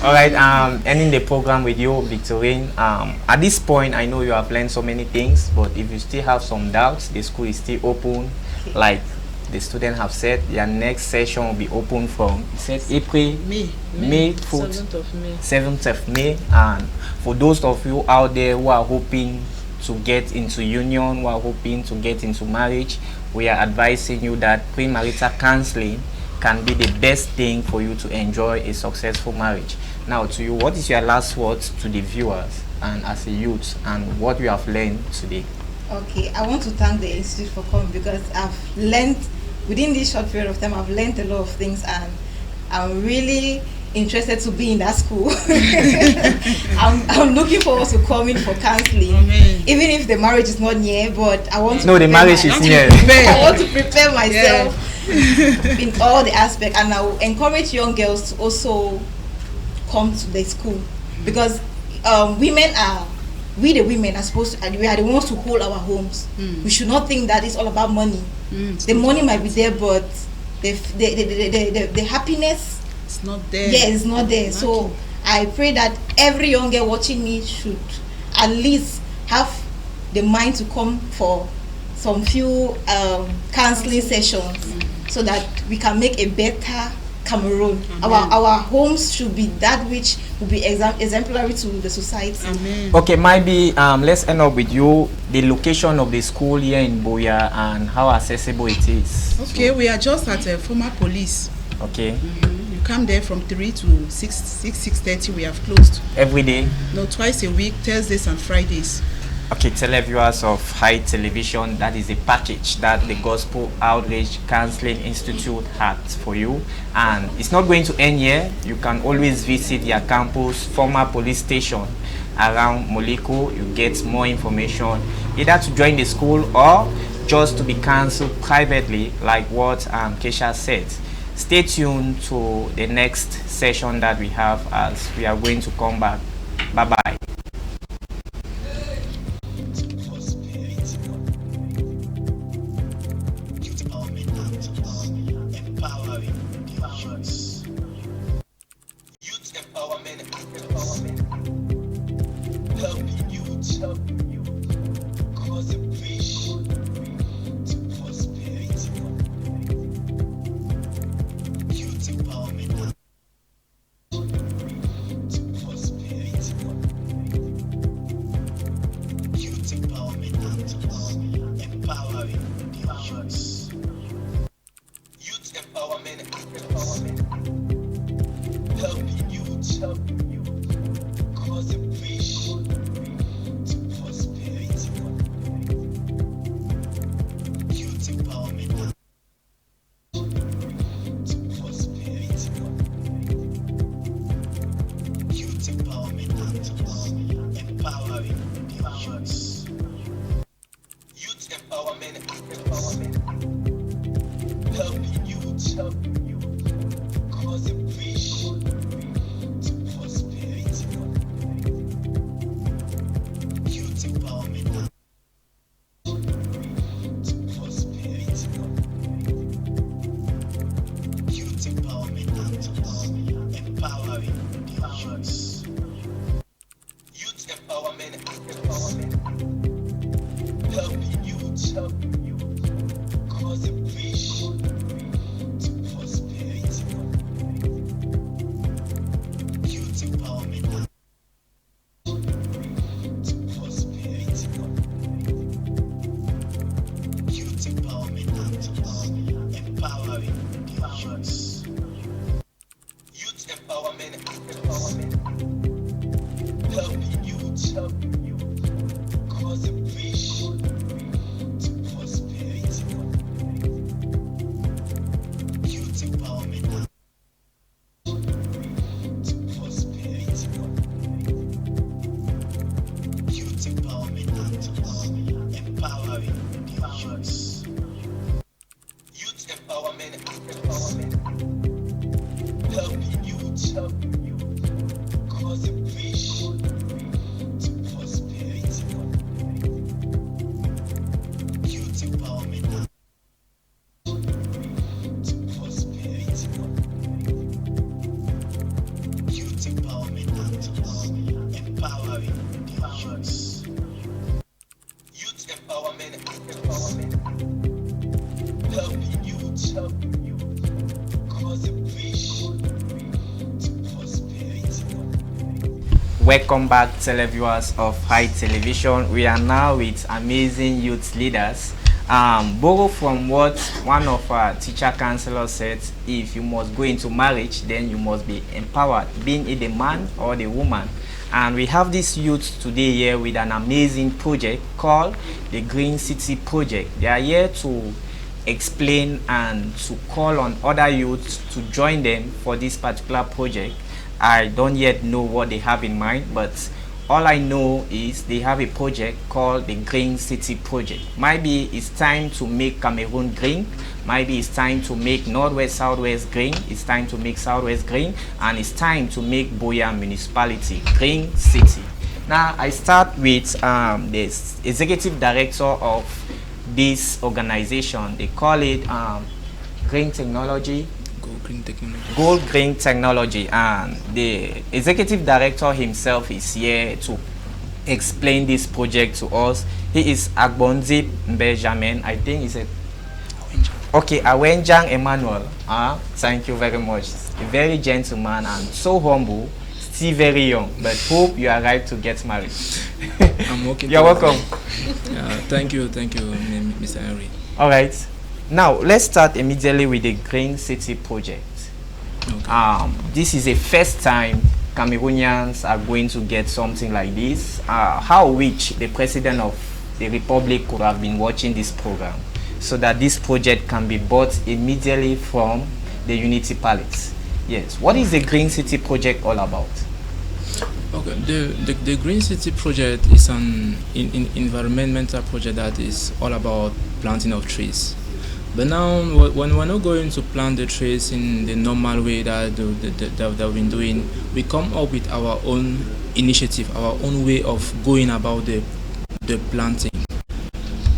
All right, ending the program with you, Victorine. At this point, I know you have learned so many things, but if you still have some doubts, the school is still open. Like the students have said, their next session will be open from, you said, April, May 7th of May. And for those of you out there who are hoping to get into union, who are hoping to get into marriage, we are advising you that premarital counseling can be the best thing for you to enjoy a successful marriage. Now, to you, what is your last words to the viewers and as a youth, and what you have learned today? Okay, I want to thank the institute for coming, because I've learned within this short period of time. I've learned a lot of things, and I'm really interested to be in that school. I'm looking forward to coming for counseling. Amen. Even if the marriage is not near, but I want to. No, the marriage is near. I want to prepare myself in all the aspects, and I will encourage young girls to also come to the school, because we the women are supposed to, we are the ones to hold our homes. We should not think that it's all about money. The money might be there, but the happiness, it's not there. yeah, it's not there. So I pray that every young girl watching me should at least have the mind to come for some few counseling sessions, so that we can make a better Cameroon. Our homes should be that which will be exemplary to the society. Amen. Okay, maybe let's end up with you, the location of the school here in Buea and how accessible it is. Okay, we are just at former police. Okay. You come there from 3 to 6:30. We have closed. Every day? No, twice a week, Thursdays and Fridays. Okay, televiewers of High Television, that is the package that the Gospel Outreach Counseling Institute has for you. And it's not going to end here. You can always visit their campus, former police station around Moliko. You get more information, either to join the school or just to be counseled privately, like what Keisha said. Stay tuned to the next session that we have, as we are going to come back. Bye-bye. helping youth, cause a bridge to prosperity. Youth empowerment to prosperity. Youth empowerment empowering the youth. Youth empowerment helping youth, cause a bridge to prosperity. Youth empowerment to prosperity. Youth empowerment empowering the youth. Youth empowerment helping youth, cause a bridge to prosperity. Youth empowerment to prosperity. Youth empowerment empowering the youth. Youth empowerment helping youth, cause a bridge to prosperity. Youth empowerment to prosperity. Youth empowerment empowering the youth. Youth empowerment helping youth, cause a bridge to prosperity. Welcome back, televiewers of High Television. We are now with amazing youth leaders. Borrow from what one of our teacher counselors said: if you must go into marriage, then you must be empowered, being it the man or the woman. And we have this youth today here with an amazing project called the Green City Project. They are here to explain and to call on other youths to join them for this particular project. I don't yet know what they have in mind, but all I know is they have a project called the Green City Project. Maybe it's time to make Cameroon green. Maybe it's time to make Northwest Southwest green. It's time to make Southwest green, and it's time to make Buea Municipality Green City. Now I start with the executive director of this organization. They call it Green Technology. Gold Green Technology, and the executive director himself is here to explain this project to us. He is Agbonzip Benjamin. I think he's a Awenjang Emmanuel. Thank you very much. A very gentleman and so humble, still very young, but hope you are right to get married. I'm okay. You're welcome. Thank you, Mr. Henry. All right. Now, let's start immediately with the Green City Project. Okay. This is the first time Cameroonians are going to get something like this. How wish the President of the Republic could have been watching this program so that this project can be bought immediately from the Unity Palace. Yes. What is the Green City Project all about? Okay. The Green City Project is an environmental project that is all about planting of trees. But now, when we're not going to plant the trees in the normal way that we've been doing, we come up with our own initiative, our own way of going about the planting.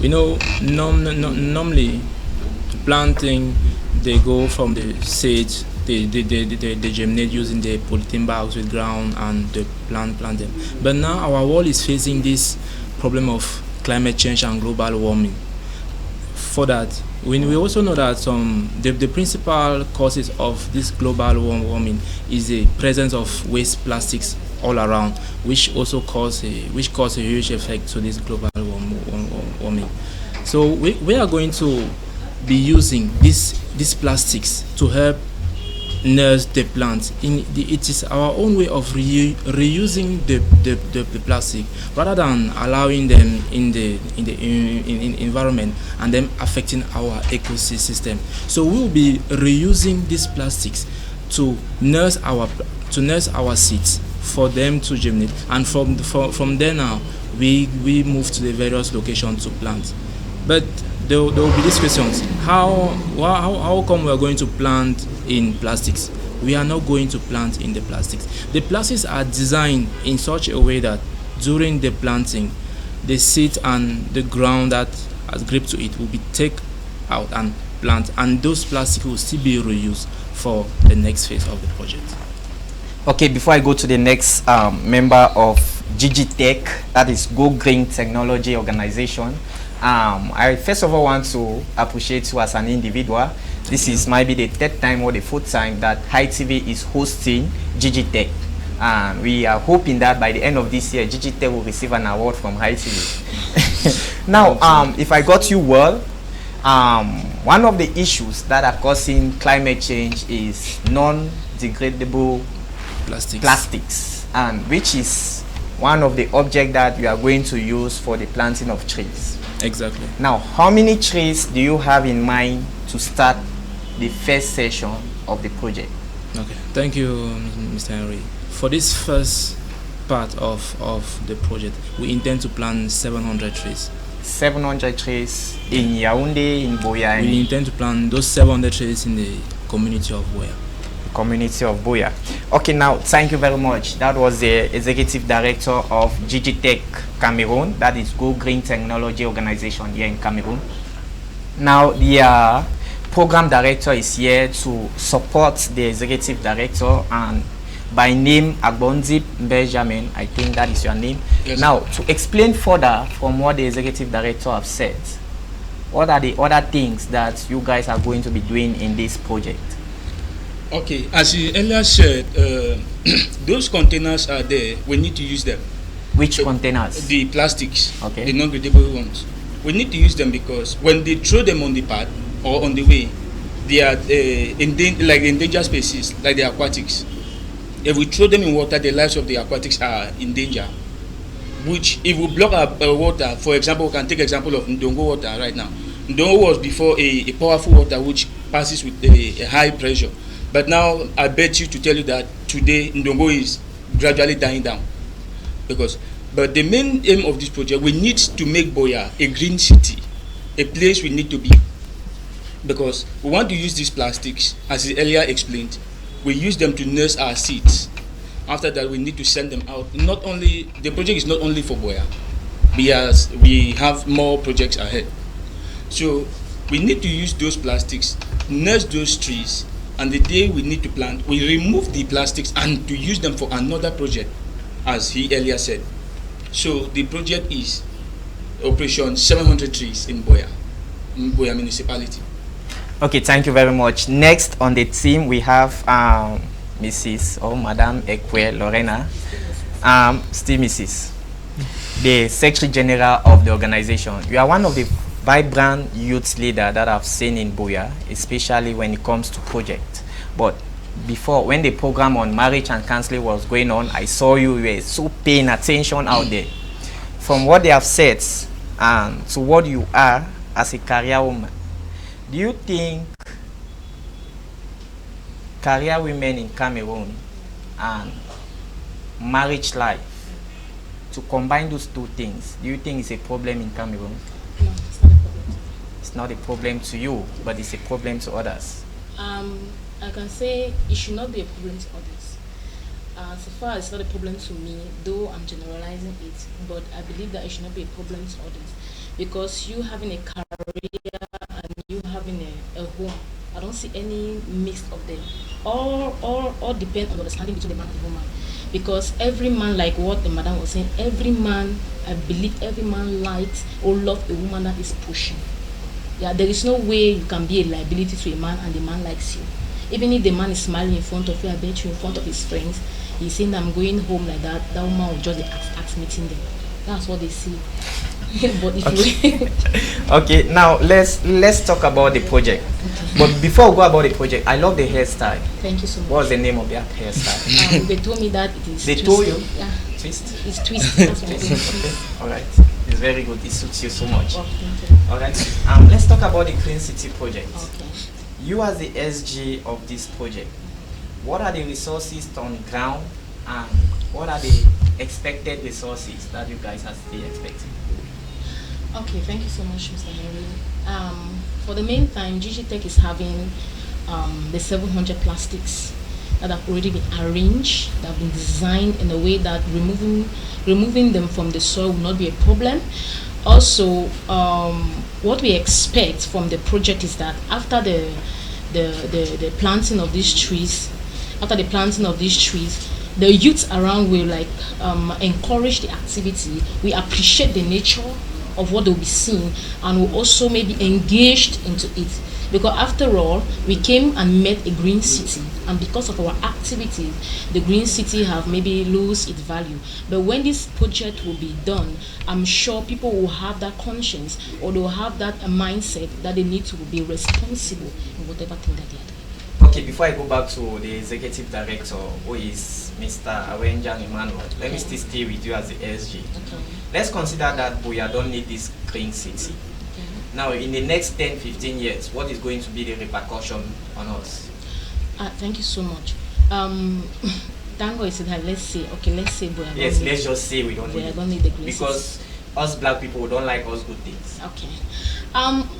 We know normally planting, they go from the seed, they germinate using the polythene bags with ground, and the plant them. But now our world is facing this problem of climate change and global warming. For that, we also know that the principal causes of this global warming is the presence of waste plastics all around, which also cause a huge effect to this global warming. So we are going to be using these plastics to help nurse the plant. It is our own way of reusing the plastic rather than allowing them in the environment and then affecting our ecosystem. So we will be reusing these plastics to nurse our seeds for them to germinate, and from there now we move to the various locations to plant. But there will be these questions. How come we are going to plant in plastics? We are not going to plant in the plastics. The plastics are designed in such a way that during the planting, the seed and the ground that has grip to it will be taken out and plant, and those plastics will still be reused for the next phase of the project. Okay, before I go to the next member of GGTech, that is Go Green Technology Organization, I first of all want to appreciate you as an individual. This is maybe the third time or the fourth time that High TV is hosting GGTech. And we are hoping that by the end of this year, GGTech will receive an award from High TV. Now, if I got you well, one of the issues that are causing climate change is non-degradable plastics, and which is one of the objects that we are going to use for the planting of trees. Exactly. Now, how many trees do you have in mind to start the first session of the project? Okay, thank you, Mr. Henry. For this first part of the project, we intend to plant 700 trees. 700 trees in Yaoundé, in Buea? We intend to plant those 700 trees in the community of Buea. Community of Buea. Okay, now thank you very much. That was the executive director of GGTech Cameroon, that is Go Green Technology Organization here in Cameroon. Now the program director is here to support the executive director, and by name Agbonzip Benjamin, I think that is your name. Yes. Now, to explain further from what the executive director have said, what are the other things that you guys are going to be doing in this project? Okay, as you earlier said, those containers are there. We need to use them. Which containers? The plastics, okay, the non-gradable ones. We need to use them because when they throw them on the path or on the way, they are like endangered species, like the aquatics. If we throw them in water, the lives of the aquatics are in danger. Which, if we block our water, for example, we can take example of Ndongo water right now. Ndongo was before a powerful water which passes with a high pressure. But now, I bet you to tell you that today, Ndongo is gradually dying down. But the main aim of this project, we need to make Buea a green city, a place we need to be. Because we want to use these plastics, as he earlier explained, we use them to nurse our seeds. After that, we need to send them out. Not only, the project is not only for Buea, we have more projects ahead. So we need to use those plastics, nurse those trees, and the day we need to plant, we remove the plastics and to use them for another project, as he earlier said. So the project is Operation 700 Trees in Buea municipality. Okay, thank you very much. Next on the team, we have Mrs. or Madame Ekwe Lorena, still Mrs. the Secretary General of the organization. You are one of the vibrant youth leaders that I've seen in Buea, especially when it comes to project. But before, when the program on marriage and counseling was going on, I saw you were so paying attention out there. From what they have said to what you are as a career woman, do you think career women in Cameroon and marriage life, to combine those two things, do you think it's a problem in Cameroon? No, it's not a problem. It's not a problem to you, but it's a problem to others. I can say it should not be a problem to others. So far, it's not a problem to me, though I'm generalizing it, but I believe that it should not be a problem to others. Because you having a career and you having a home, I don't see any mix of them. All depend on understanding between the man and the woman. Because every man, like what the madam was saying, every man, I believe every man likes or loves a woman that is pushing. Yeah, there is no way you can be a liability to a man and the man likes you. Even if the man is smiling in front of you, I bet you in front of his friends, he's saying, I'm going home like that, that woman will just act meeting them. That's what they see. But if okay. Okay, now let's talk about the project. Okay. But before we go about the project, I love the hairstyle. Thank you so much. What's the name of that hairstyle? They told me that it is They twist. told you? Yeah. Twist? It's twist. That's what twist. Alright. It's very good. It suits you so much. Oh, thank you. Alright. Let's talk about the Clean City project. Okay. You as the SG of this project, what are the resources on ground and what are the expected resources that you guys are still expecting? Okay, thank you so much, Mr. Henry. For the meantime, GG Tech is having the 700 plastics that have already been arranged, that have been designed in a way that removing them from the soil will not be a problem. Also, what we expect from the project is that after the planting of these trees, the youth around will encourage the activity. We appreciate the nature of what they'll be seeing, and will also maybe engaged into it, because after all, we came and met a green city, and because of our activities, the green city have maybe lose its value. But when this project will be done, I'm sure people will have that conscience, or they'll have that mindset that they need to be responsible in whatever thing that they are doing. Okay, before I go back to the executive director, who is Mr. Awenjan Emmanuel, let me still stay with you as the SG. Okay. Let's consider that Buea don't need this green city. Okay. Now, in the next 10, 15 years, what is going to be the repercussion on us? Thank you so much. Tango is that let's say Buea. Yes, let's just say we don't need Buea it. don't need the green Because city. us black people don't like us good things. Okay.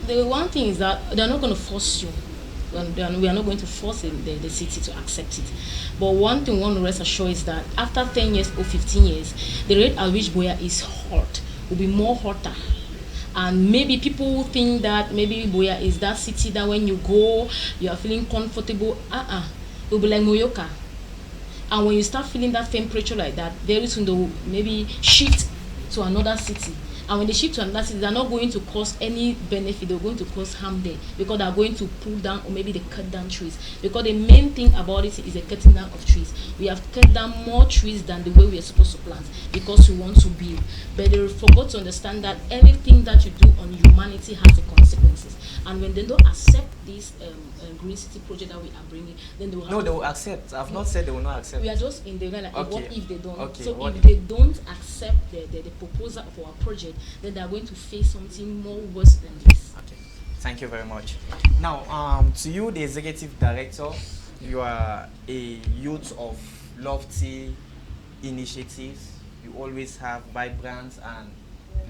The one thing is that they're not going to force you. We are not going to force the city to accept it. But one thing we want to rest assured is that after 10 years or 15 years, the rate at which Buea is hot will be more hotter. And maybe people think that maybe Buea is that city that when you go, you are feeling comfortable. It will be like Moyoka. And when you start feeling that temperature like that, very soon they will maybe shift to another city. And when they shift to another city, they're not going to cause any benefit, they're going to cause harm there, because they're going to pull down, or maybe they cut down trees. Because the main thing about it is the cutting down of trees. We have cut down more trees than the way we are supposed to plant, because we want to build. But they forgot to understand that anything that you do on humanity has a consequences. And when they don't accept this green city project that we are bringing, then they will have No, they will accept. I've not said they will not accept. we are just in the like, Okay. what if they don't? Okay, So what if they don't accept the proposal of our project, then they are going to face something more worse than this. Okay, thank you very much. Now, to you, the executive director, you are a youth of lofty initiatives. You always have vibrant and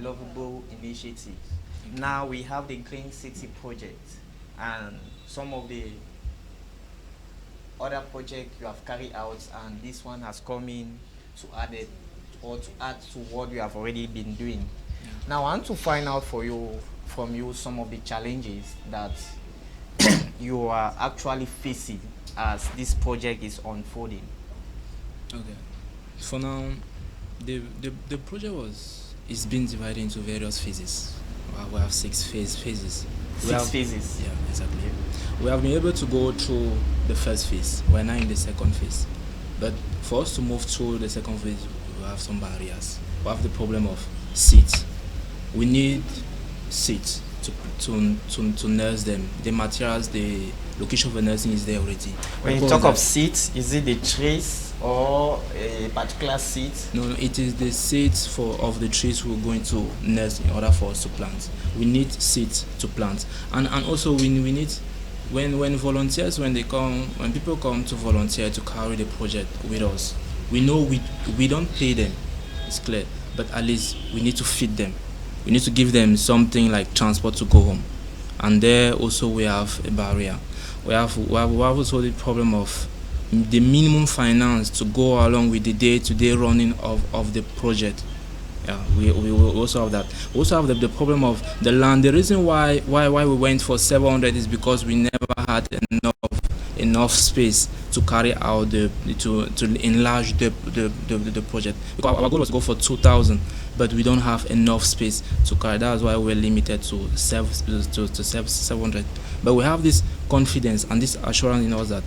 lovable initiatives. Now we have the Green City project and some of the other projects you have carried out, and this one has come in to add it, or to add to what you have already been doing. Now I want to find out from you some of the challenges that you are actually facing as this project is unfolding. Okay. For now, the project is being divided into various phases. We have six phases. Six phases. Yeah, exactly. We have been able to go through the first phase. We're now in the second phase. But for us to move through the second phase, we have some barriers. We have the problem of seats. We need seats to nurse them. The materials, the location for nursing is there already. When you talk of seats, is it the trees or a particular seat? No, it is the seeds of the trees we're going to nurse in order for us to plant. We need seeds to plant, and also we need when volunteers, when people come to volunteer to carry the project with us, we know we don't pay them, it's clear, but at least we need to feed them. We need to give them something like transport to go home, and there also we have a barrier. We have also the problem of the minimum finance to go along with the day-to-day running of the project. Yeah, we also have that. We also have the problem of the land. The reason why we went for 700 is because we never had enough space to carry out to enlarge the project. Because our goal was to go for 2,000, but we don't have enough space to carry. That's why we're limited to 700. But we have this confidence and this assurance in us that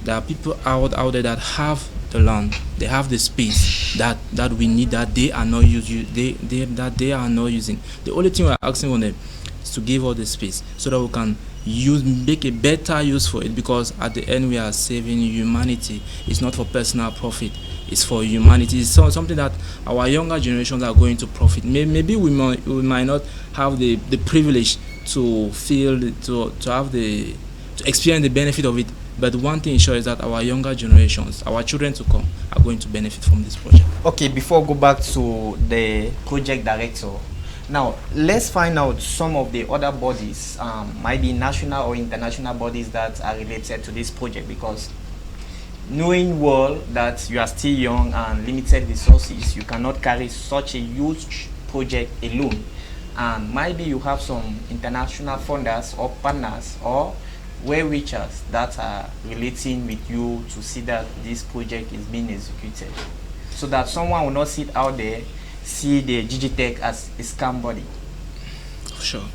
there are people out there that have the land, they have the space that we need, that they are not using. The only thing we're asking from them is to give us the space so that we can make a better use for it, because at the end we are saving humanity. It's not for personal profit, it's for humanity. It's something that our younger generations are going to profit. Maybe we might not have the privilege to feel, to experience the benefit of it, but one thing is sure is that our younger generations, our children to come, are going to benefit from this project. Okay, before I go back to the project director, Now, let's find out some of the other bodies, might be national or international bodies that are related to this project, because knowing well that you are still young and limited resources, you cannot carry such a huge project alone. And maybe you have some international funders or partners or well-wishers that are relating with you to see that this project is being executed, so that someone will not sit out there see the Digitech as a scam body. Sure.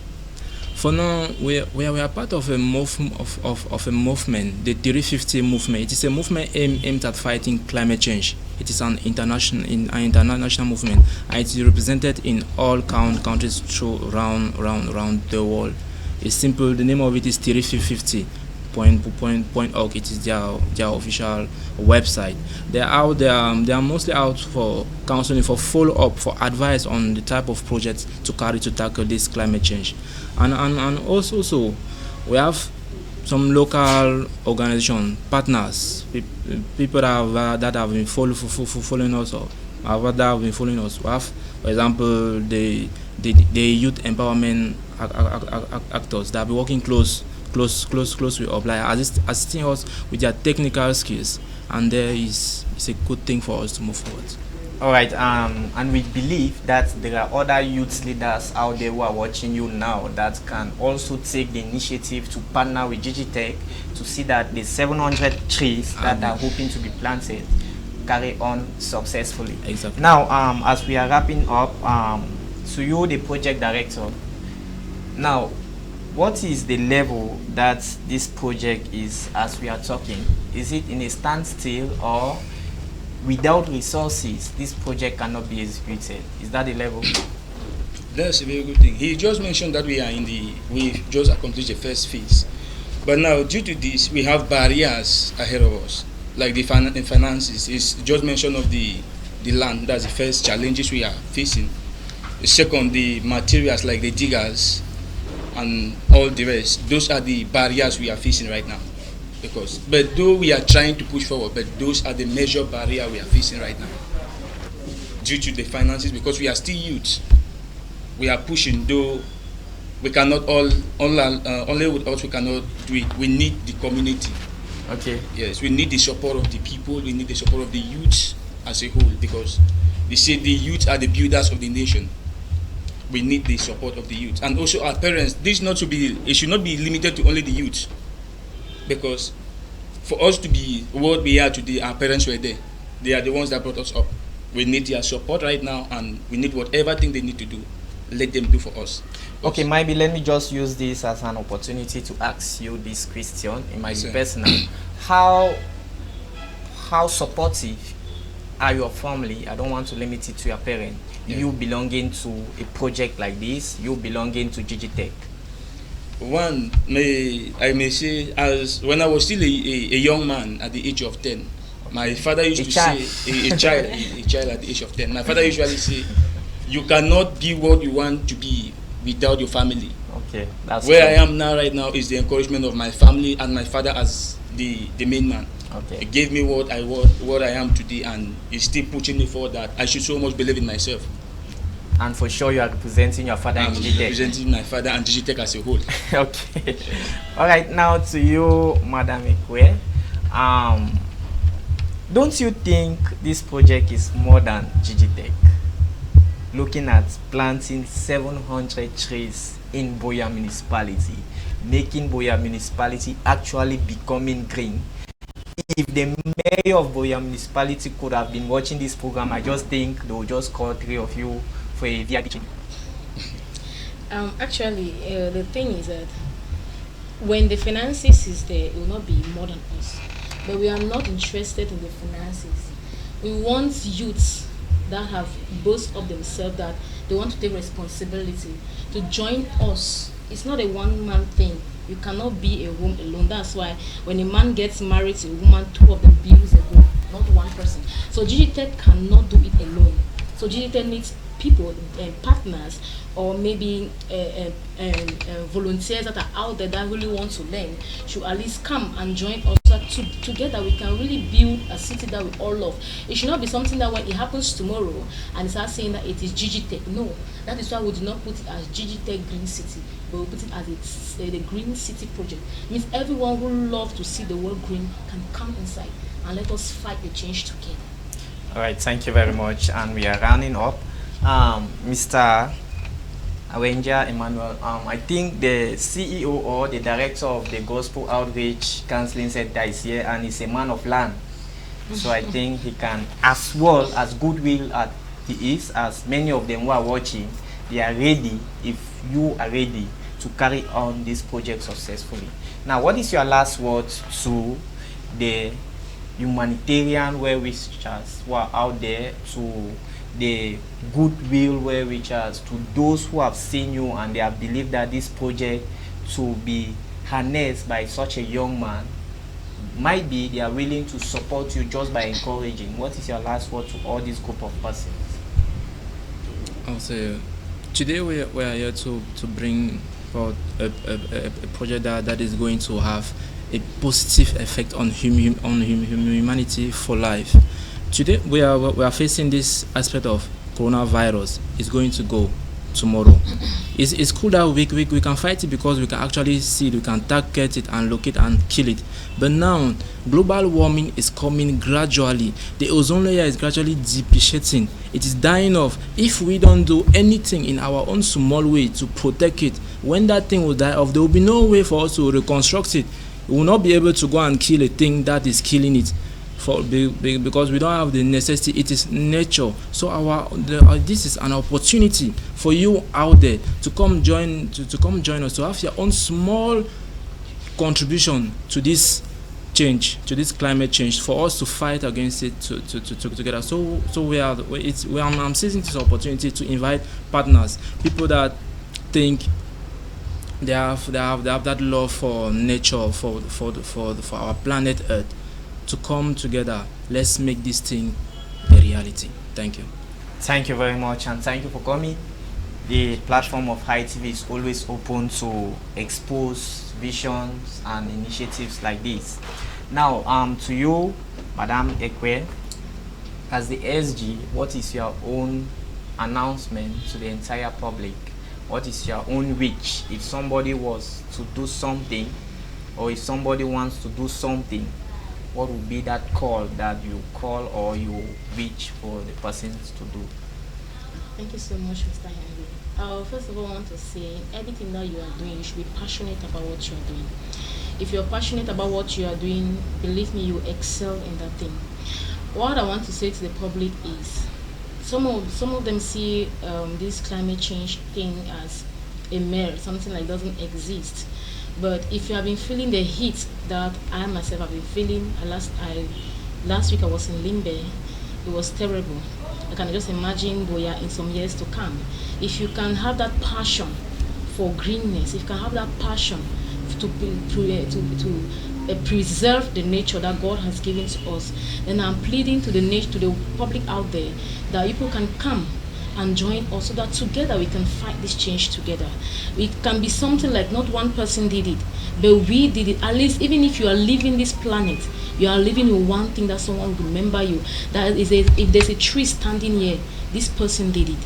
For now, we are part of a of a movement, the 350 movement. It is a movement aimed at fighting climate change. It is an international movement, and it is represented in all countries through around the world. It's simple. The name of it is 350.org. It is their official website. They are out there. They are mostly out for counseling, for follow-up, for advice on the type of projects to carry to tackle this climate change. And also, so we have some local organization partners, people that have been following us, or that have been following us. We have, for example, the youth empowerment actors that have been working close with us, like assisting us with their technical skills, and it's a good thing for us to move forward. All right, and we believe that there are other youth leaders out there who are watching you now that can also take the initiative to partner with Digitech to see that the 700 trees that are hoping to be planted carry on successfully. Exactly. Now, as we are wrapping up, to you, the project director, now, what is the level that this project is as we are talking? Is it in a standstill, or without resources, this project cannot be executed? Is that the level? That's a very good thing. He just mentioned that we've just accomplished the first phase. But now, due to this, we have barriers ahead of us, like the finances. It's just mention of the land. That's the first challenges we are facing. The second, the materials like the diggers and all the rest. Those are the barriers we are facing right now. But though we are trying to push forward, but those are the major barriers we are facing right now. Due to the finances, because we are still youth, we are pushing. Though we cannot only with us we cannot do it. We need the community. Okay. Yes, we need the support of the people. We need the support of the youth as a whole, because they say the youth are the builders of the nation. We need the support of the youth, and also our parents. It should not be limited to only the youth, because for us to be what we are today, our parents were there. They are the ones that brought us up. We need their support right now, and we need whatever thing they need to do, let them do for us. Okay, maybe let me just use this as an opportunity to ask you this question. It might be personal. How supportive are your family? I don't want to limit it to your parents. Yeah. You belonging to a project like this, you belonging to Digitech. I may say, as when I was still a young man at the age of 10, my father used to say, a child at the age of 10, my father usually say, you cannot be what you want to be without your family. Okay, that's where I am now right now is the encouragement of my family and my father as the main man. Okay. He gave me what I am today, and he's still pushing me forward that I should so much believe in myself. And for sure, you are representing your father and Digitech. Representing my father and Digitech as a whole. Okay. All right. Now to you, Madam Ekwe. Don't you think this project is more than Digitech? Looking at planting 700 trees in Buea municipality, making Buea municipality actually becoming green. If the mayor of Buea municipality could have been watching this program, I just think they would just call 3 of you for a VIP. Actually, the thing is that when the finances is there, it will not be more than us. But we are not interested in the finances. We want youths that have boast of themselves, that they want to take responsibility, to join us. It's not a one-man thing. You cannot be a home alone. That's why when a man gets married to a woman, 2 of them builds a home, not one person. So Digitech cannot do it alone. So Digitech needs people, partners, or maybe volunteers that are out there that really want to learn, should at least come and join us so so that together we can really build a city that we all love. It should not be something that when it happens tomorrow and start saying that it is Gigitech. No, that is why we do not put it as Gigitech Green City, but we put it as the Green City project. It means everyone who loves to see the world green can come inside and let us fight the change together. All right, thank you very much, and we are rounding up. Mr. Awenja Emmanuel, I think the CEO or the director of the Gospel Outreach Counseling Center is here, and he's a man of land. So I think he can, as well as goodwill as he is, as many of them who are watching, they are ready, if you are ready, to carry on this project successfully. Now, what is your last word to the humanitarian well-wishers who are out there, to the goodwill well-wishers, to those who have seen you and they have believed that this project to be harnessed by such a young man, might be they are willing to support you just by encouraging? What is your last word to all this group of persons? I'll say today we are here to bring forth a project that is going to have a positive effect on humanity for life. Today we are facing this aspect of coronavirus. It's going to go tomorrow. It's cool that we can fight it because we can actually see it, we can target it and locate and kill it. But now global warming is coming gradually. The ozone layer is gradually depreciating. It is dying off. If we don't do anything in our own small way to protect it, when that thing will die off, there will be no way for us to reconstruct it. We will not be able to go and kill a thing that is killing it, because we don't have the necessity. It is nature. So this is an opportunity for you out there to come join us, to have your own small contribution to this change, to this climate change, for us to fight against it together. So I'm seizing this opportunity to invite partners, people that think they have that love for nature, for our planet Earth, to come together. Let's make this thing a reality. Thank you. Thank you very much, and thank you for coming. The platform of High TV is always open to expose visions and initiatives like this. Now, to you, Madam Ekwe, as the SG, what is your own announcement to the entire public? What is your own wish if somebody was to do something, or if somebody wants to do something? What would be that call that you call or you wish for the persons to do? Thank you so much, Mr. Henry. First of all, I want to say, everything that you are doing, you should be passionate about what you are doing. If you're passionate about what you are doing, believe me, you excel in that thing. What I want to say to the public is, some of them see this climate change thing as a mere, something like doesn't exist. But if you have been feeling the heat that I myself have been feeling, last week I was in Limbe, it was terrible. I can just imagine Boya in some years to come. If you can have that passion for greenness, if you can have that passion to preserve the nature that God has given to us, then I'm pleading to the public out there that people can come and join us so that together we can fight this change together. It can be something like not one person did it, but we did it. At least even if you are leaving this planet, you are living with one thing that someone will remember you. That is, if there's a tree standing here, this person did it.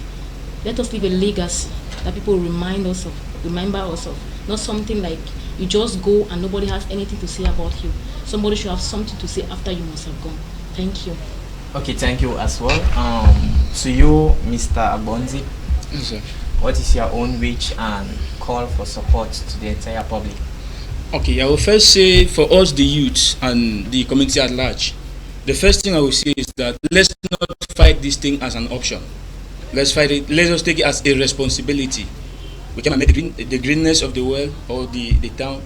Let us leave a legacy that people remember us of. Not something like you just go and nobody has anything to say about you. Somebody should have something to say after you must have gone. Thank you. Okay, thank you as well. To you, Mr. Abonzi, Yes, sir. what is your own wish and call for support to the entire public? Okay, I will first say for us, the youth and the community at large, the first thing I will say is that let's not fight this thing as an option. Let's fight it. Let us take it as a responsibility. We cannot make the greenness of the world or the town.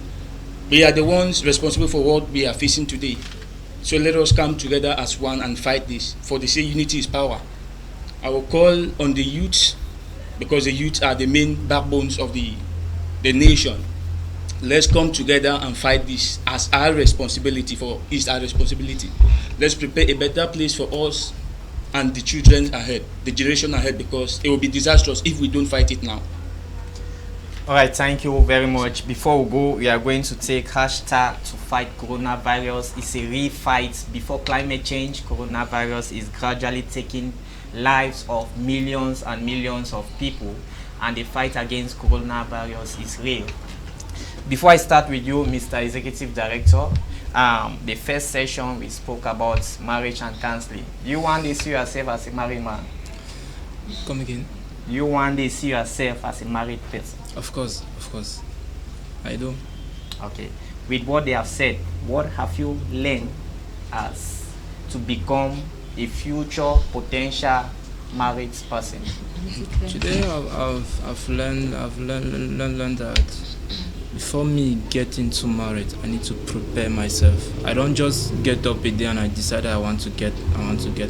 We are the ones responsible for what we are facing today. So let us come together as one and fight this. For they say unity is power. I will call on the youth, because the youth are the main backbones of the nation. Let's come together and fight this as our responsibility. It's our responsibility. Let's prepare a better place for us and the children ahead, the generation ahead, because it will be disastrous if we don't fight it now. All right, thank you very much. Before we go, we are going to take hashtag to fight coronavirus. It's a real fight. Before climate change, coronavirus is gradually taking lives of millions and millions of people, and the fight against coronavirus is real. Before I start with you, Mr. Executive Director, the first session we spoke about marriage and counseling. Do you want to see yourself as a married man? Come again? Do you want to see yourself as a married person? Of course, I do. Okay. With what they have said, what have you learned as to become a future potential married person? Today I've learned that before me get into marriage, I need to prepare myself. I don't just get up a day and I decide I want to get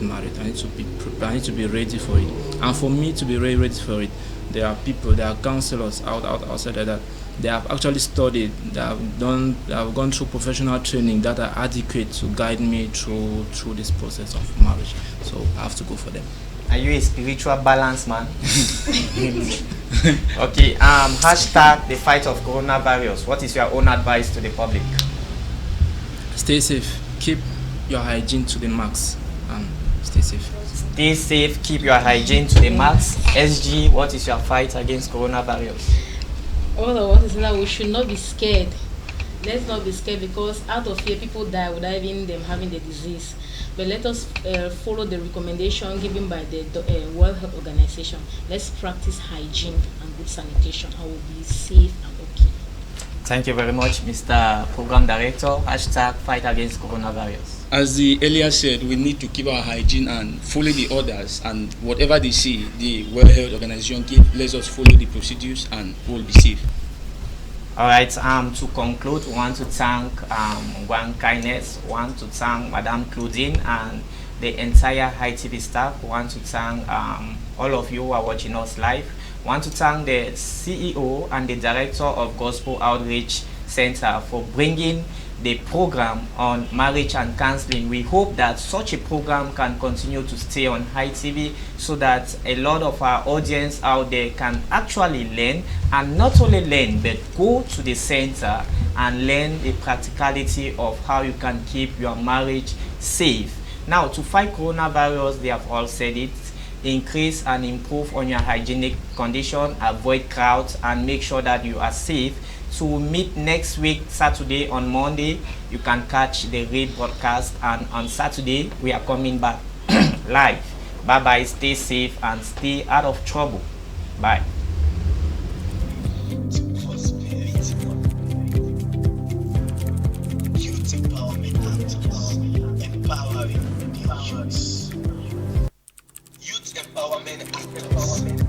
married. I need to be ready for it. And for me to be ready for it, there are counselors outside there that they have actually studied, they have gone through professional training that are adequate to guide me through this process of marriage. So I have to go for them. Are you a spiritual balance man? Okay, hashtag the fight of coronavirus. What is your own advice to the public? Stay safe. Keep your hygiene to the max and stay safe. Stay safe, keep your hygiene to the max. SG, what is your fight against coronavirus? All of us is that we should not be scared. Let's not be scared, because out of fear people die without even them having the disease. But let us follow the recommendation given by the World Health Organization. Let's practice hygiene and good sanitation, and we'll be safe and okay. Thank you very much, Mr. Program Director. Hashtag fight against coronavirus. As the earlier said, we need to keep our hygiene and follow the orders, and whatever they see, the World Health Organization lets us follow the procedures and we'll be safe. All right, to conclude, we want to thank One Kindness, we want to thank Madame Claudine and the entire HiTV staff. We want to thank all of you who are watching us live. We want to thank the CEO and the Director of Gospel Outreach Center for bringing the program on marriage and counseling. We hope that such a program can continue to stay on HiTV so that a lot of our audience out there can actually learn, and not only learn but go to the center and learn the practicality of how you can keep your marriage safe. Now, to fight coronavirus, they have all said it: increase and improve on your hygienic condition, avoid crowds, and make sure that you are safe. So we'll meet next week, Saturday. On Monday, you can catch the read broadcast, and on Saturday, we are coming back live. Bye-bye, stay safe and stay out of trouble. Bye. Prosperity. Youth empowerment actors. Empowering the youth. Youth empowerment actors.